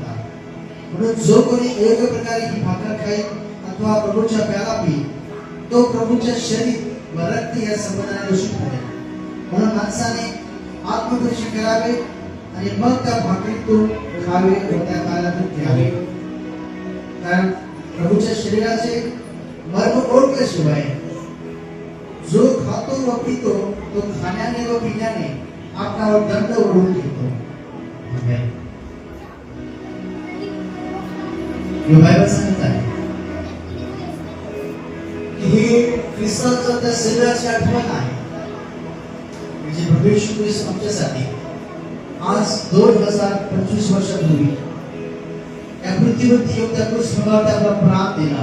C: म्हणून जो कोणी योग्य प्रकारे ही भाकर खाईल अथवा प्रभूच्या प्याला पिईल तो प्रभूच्या शरीर व रक्त या संबंधाने दूषित होईल। म्हणून माणसाने आत्मपरीक्षण करावे आणि मग त्या भाकरीतून खावे व त्या प्याल्यातून घ्यावे, कारण प्रभूच्या शरीराचे मर्म ओळखल्याशिवाय जो खातो व पितो तो खाण्याने व पिण्याने आपल्यावर दंड ओढून घेतो. बायबल सांगत आहे की हे ख्रिस्ताच्या त्या शरीराची आठवण आहे, म्हणजे प्रभू येशू ख्रिस्त आमच्यासाठी आज 2025 वर्षापूर्वी या पृथ्वीवरती येऊन त्या क्रूसवर आपला प्राण दिला,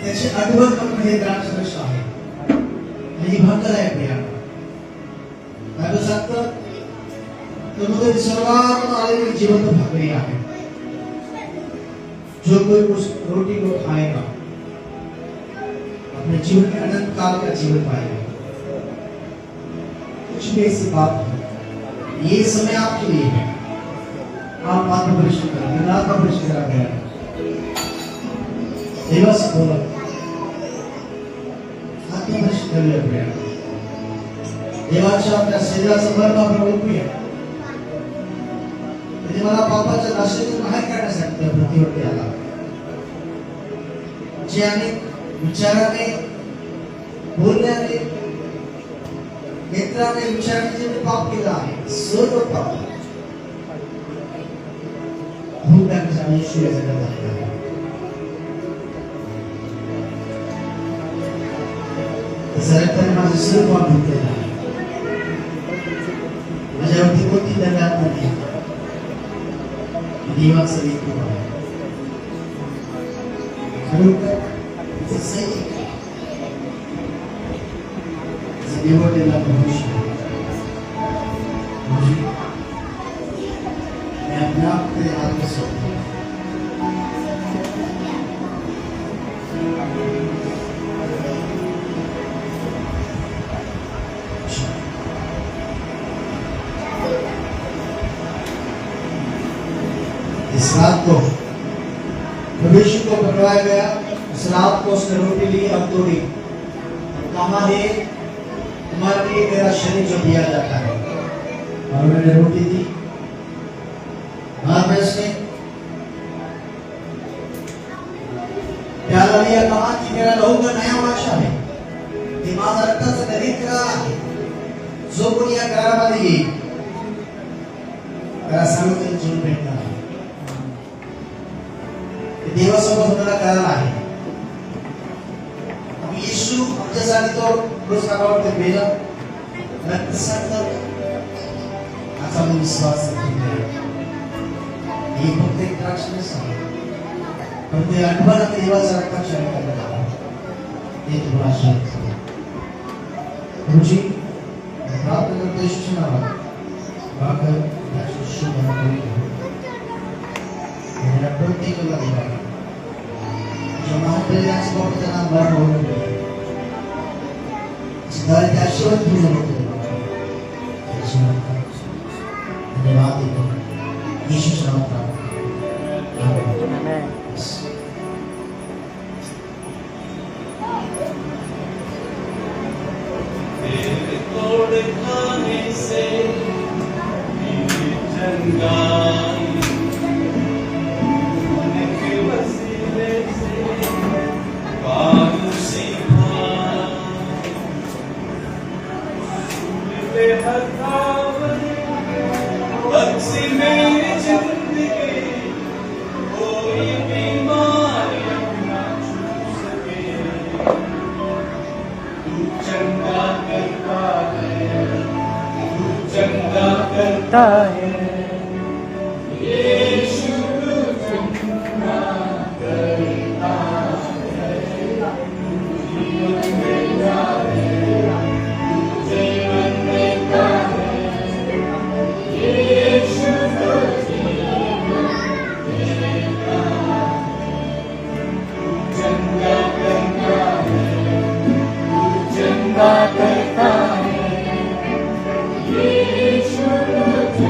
C: त्याची आठवण करून हे द्राक्षरस आहे. आणि भाकर आहे प्रिया. बायबल सांगतं तो सर्वात आलेली जिवंत भाकरी आहे. जो कोई उस रोटी को खाएगा अपने जीवन में अनंत काल का जीवन पाएगा. कुछ भी ऐसी बात है, ये समय आपके लिए है. आप आत्मपरीक्षण करें, दिन आत्मपरीक्षण करा गया देवा से बोला, आत्मपरीक्षण कर लिया प्रिया. देवाच्या आपल्या शरीराचं मरण आपण ओळखूया. मला पापाच्या नाशातून बाहेर काढण्यासाठी त्या पृथ्वीवरती आला. जे अनेक विचाराने, बोलण्याने, नेत्राने, विचाराने जे पाप केलं आहे, सर्व पाप धुवून टाकण्यासाठी येशू या जगात आलेला आहे. त्याचा रक्ताने माझे सर्व पाप धुतलेले आहे. माझ्यावरती कोणती दंडात नाही. देवाचं लेकरू आहे. खरोखर ते सही आहे. निवडलेला मनुष्य मुझे मैं अपने आप के हाथ में सौंपता हूं. इस रात को प्रभु को पकड़वाया गया. इस रात को उसने रोटी ली और तोड़ी, कहा है तुम्हारे लिए मेरा शरीर जो दिया जाता है. और मैंने रोटी दी, बाद में उसने प्याला लिया, कहा कि मेरा लहू का नया वाचा है, दिमाग रक्ताचं नवीन करार आहे. जो कोणी या करारामध्ये येईल त्याला सर्वोत्तम जीवन भेटणार आहे. देवासोबत होणारा करार आहे. येशू आमच्यासाठी तो रोज कामावर मेला, रक्त सांडलं, असा मी विश्वास करतो. ही फक्त एक द्राक्षरस आहे, पण ते आठवण देवाचा रक्ताक्षर करण्यात आला. हे तुम्हाला आशीर्वाद देतो. गुरुजी प्रार्थना करतो येशूच्या नावात. भाकर शुभ मेरा प्रत्येक देवा जो महाप्रेरणाचे बाबतीत नाम बरं सदारे त्या आशीर्वाद घेऊन होतो. धन्यवाद देतो येशूच्या नावात. आमेन.
B: तेरे तोड़ खाने से जंगाई के वसीले से बालू सीखा मेरे हथावने बख्शी मेरी जिंदगी. कोई बीमारी ना छू सके. तू चंगा करता है, तू चंगा करता है. यीशु तू चंगा करता है. तू जीवन देता है, तू जीवन देता है. यीशु तू जीवन देता है. तू चंगा करता है, तू चंगा करता है. यीशु तू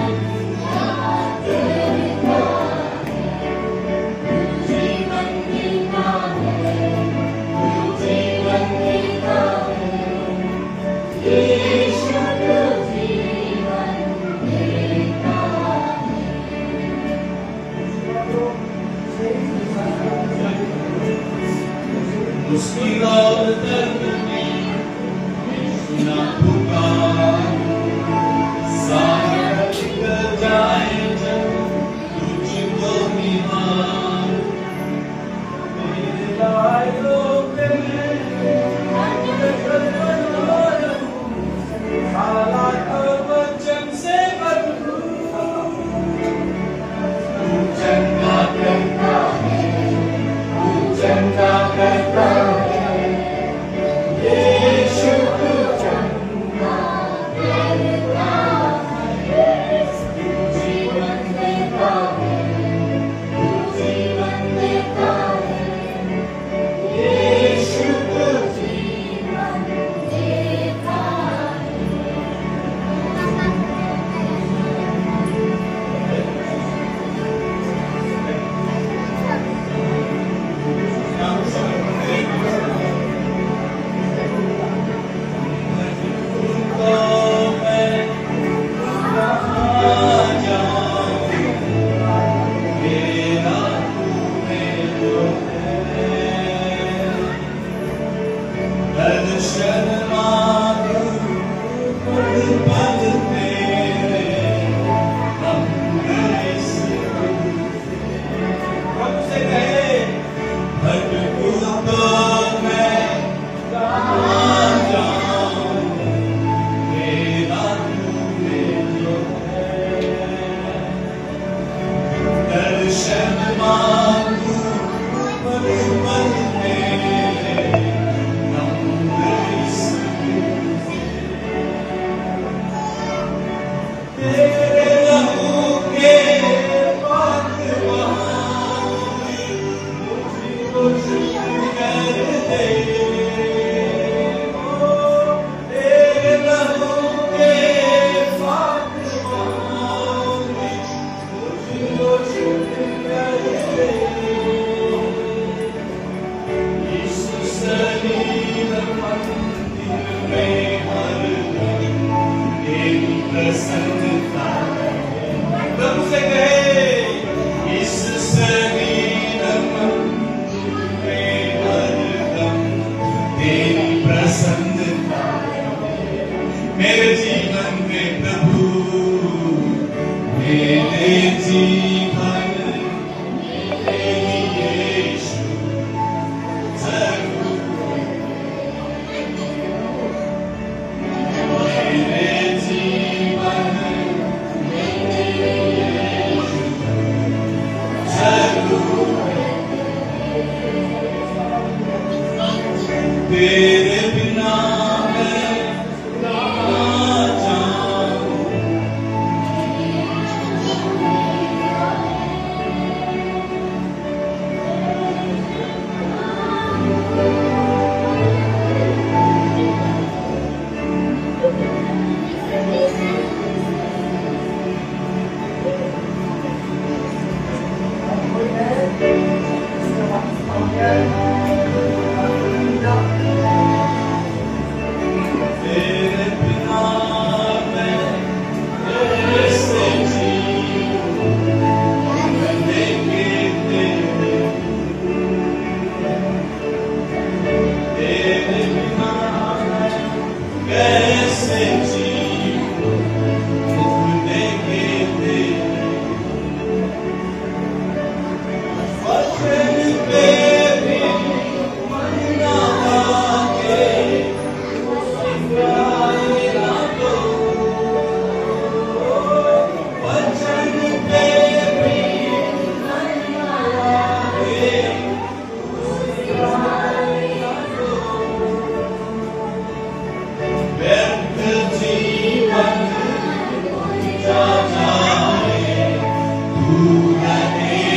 B: से कहे इस शरीर में हरदम तेरी प्रसन्नता मेरे जीवन में प्रभु मेरे जीवन में यीशु जरूर मेरे जीवन तेरे बिना मैं ना जाऊं तेरे बिना मैं कैसे जीऊं लेके तेरे बिना कैसे जीऊं लेके वचन पे भी मन ना लागे वचन पे भी मन ना लागे व्यर्थ जीवन जा जाए तू रहे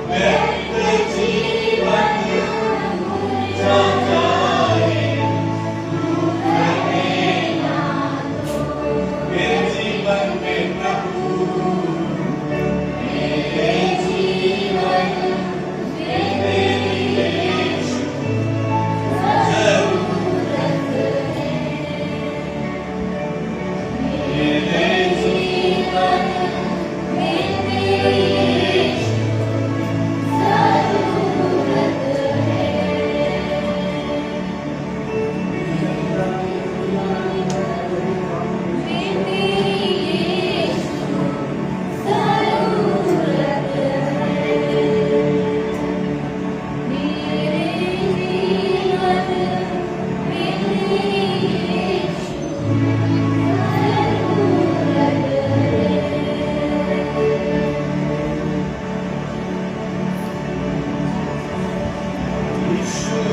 B: व्यर्थ जीवन जा जाए तू रहे मेरे जीवन में प्रभु मेरे जीवन में यीशु जरूरत है मेरे जीवन में यीशु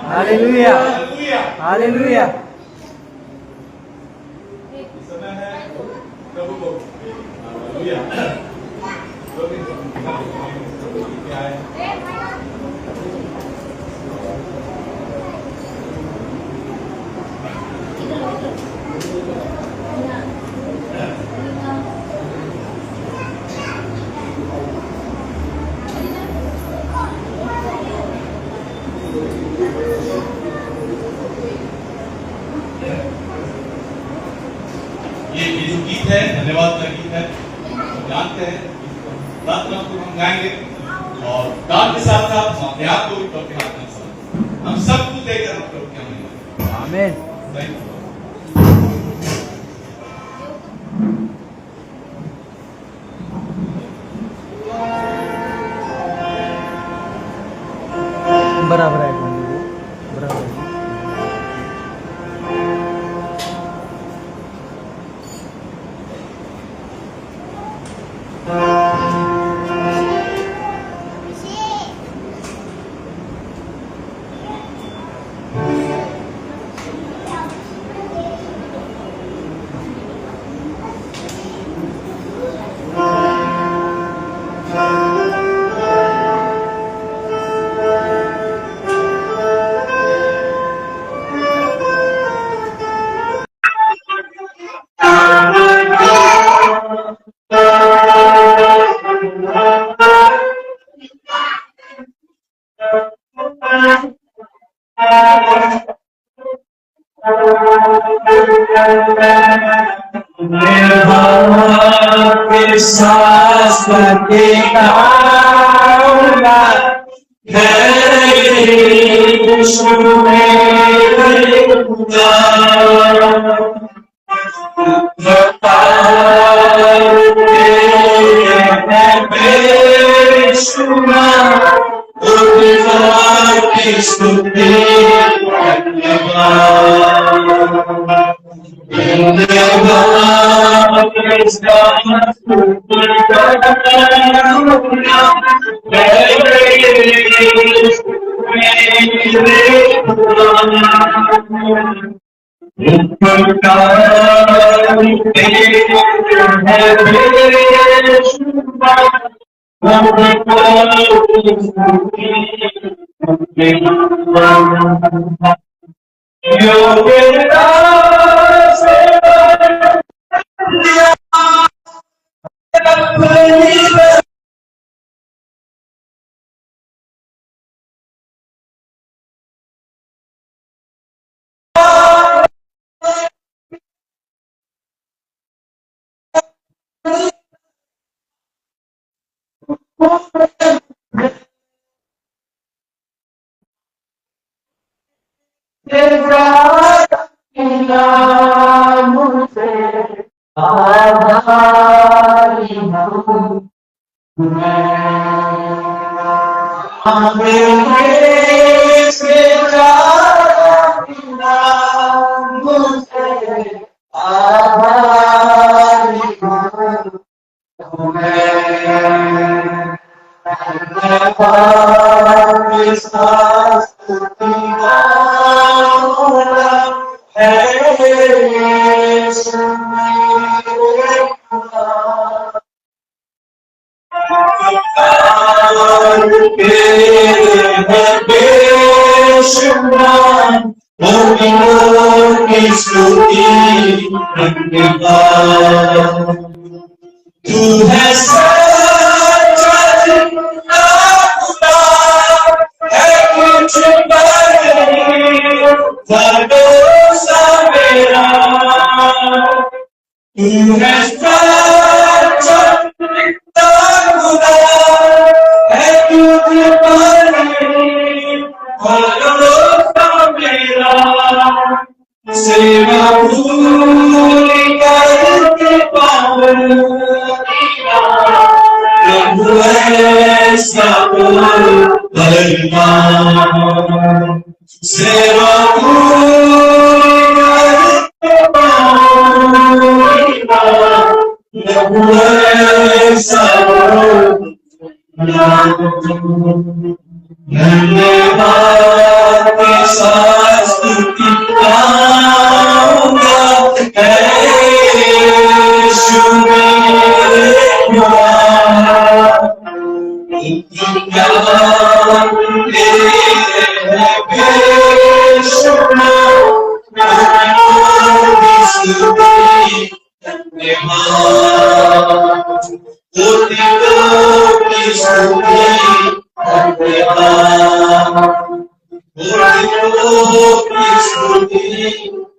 A: हालेलुया हालेलुया।
B: समय है प्रभु को हालेलुया। क्या है? ये जो गीत है धन्यवाद का गीत है, तो जानते हैं रात रात को हम गाएंगे और गान के साथ साथ अपने आप को भी प्रभु के हाथ में सौंप, हम सबको देकर हम प्रभु के आगे
A: आमीन।
B: Thank you.
A: बराबर आहे बराबर आहे।
E: विश्वास करके आऊंगा यीशु मेरे खुदा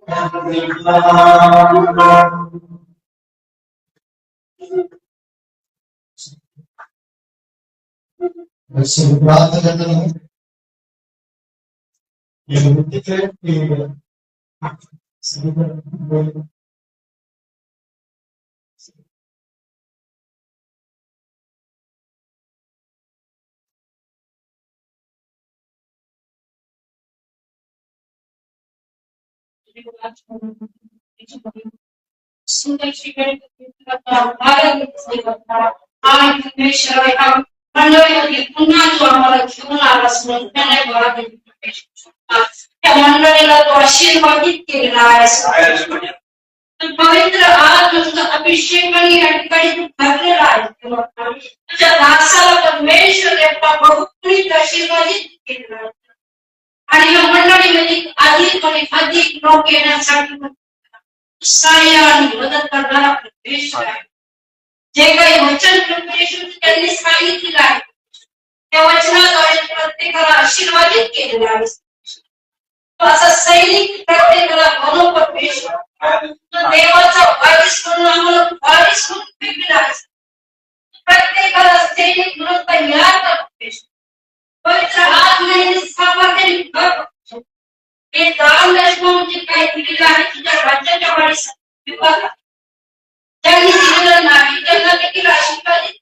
C: प्रार्थना करते हैं ये बुद्धि के
F: सुंदर श्रीगणेश आणि परमेश्वर मंडळीमध्ये पुन्हा जो आम्हाला घेऊन आलास म्हणून धन्यवाद त्या मंडळीला तो आशीर्वादित केलेला आहे पवित्र आत्म्याचा अभिषेक आणि या ठिकाणी तू भरलेला आहे तुझ्या दासाला परमेश्वर आपला बहुगुणित आशीर्वादित केलेला आहे आणि या मंडळीमध्ये अधिक आणि अधिक लोक येण्यासाठी सहाय्य आणि मदत करणारा परमेश्वर आहे जे काही वचन परमेश्वर त्यांनी सांगितलेलं आहे त्या वचनाद्वारे प्रत्येकाला आशीर्वादित केलेला आहे तो असा सैनिक प्रत्येकाला बनव परमेश्वर तो देवाचा वारिस म्हणून आम्हाला वारिस म्हणून भेटलेला आहे प्रत्येकाला सैनिक म्हणून तयार कर परमेश्वर पवित्र आत्म्याने सामर्थ्याने भर हे दान दर्शनाचे काही दिलेलं आहे तुझ्या राज्याच्या वारीस विभागात त्यांनी दिलेलं नाही त्यांना देखील आशीर्वादित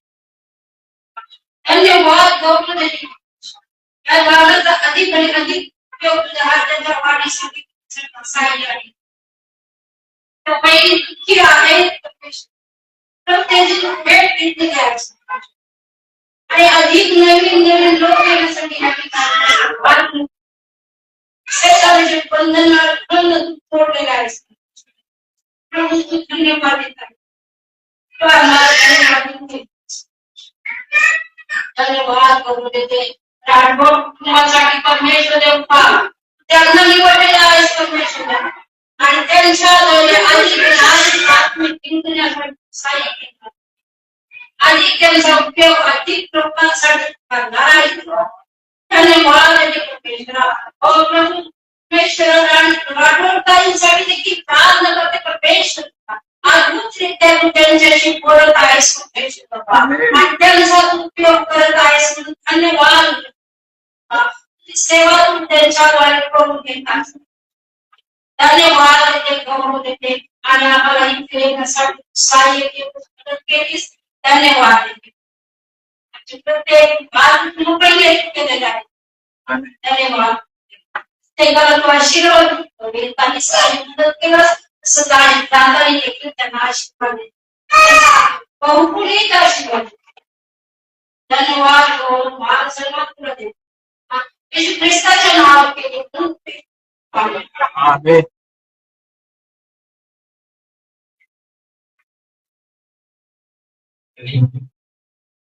F: धन्यवाद गौरव देते या दानाचा अधिक आणि अधिक उपयोग तुझ्या राज्याच्या वारीसाठी सहाय्य आहे त्या पहिली दुःखी आहेत प्रत्येक भेट घेतलेली आहे आणि अधिक नवीन नवीन लोक येण्यासाठी या ठिकाणी बंधन तोडलेलं आहे प्रभू तू धन्यवाद देत आहे धन्यवाद करू देते राठोड कुटुंबासाठी परमेश्वर देव त्यांना निवडलेला आहे परमेश्वर आणि त्यांच्याद्वारे अधिक आत्मिक चिंतनासाठी सहाय्य केलं अधिक त्यांचा उपयोग अधिक लोकांसाठी करणार आहे धन्यवाद देते परमेश्वरा और प्रभु परमेश्वर राठोडताईंसाठी देखील प्रार्थना करते परमेश्वर अद्भुतरित्या तू त्यांच्याशी बोलत आहेस परमेश्वर आणि त्यांचा उपयोग करत आहेस म्हणून धन्यवाद सेवा तू त्यांच्याद्वारे करून घेतात धन्यवाद देते गौरव देते आणि आम्हाला इथे येण्यासाठी सहाय्य केलीस धन्यवाद देते प्रत्येक बाल मोकळी केलेला आहे धन्यवाद ते तू आशीर्वाद काही सहाय्य मदत केलं सदा दादाने देखील त्यांना आशीर्वाद बहुगुणित आशीर्वाद धन्यवाद गौरव मान सन्मान तुला देते येशू ख्रिस्ताच्या नावाने केले
A: आमेन.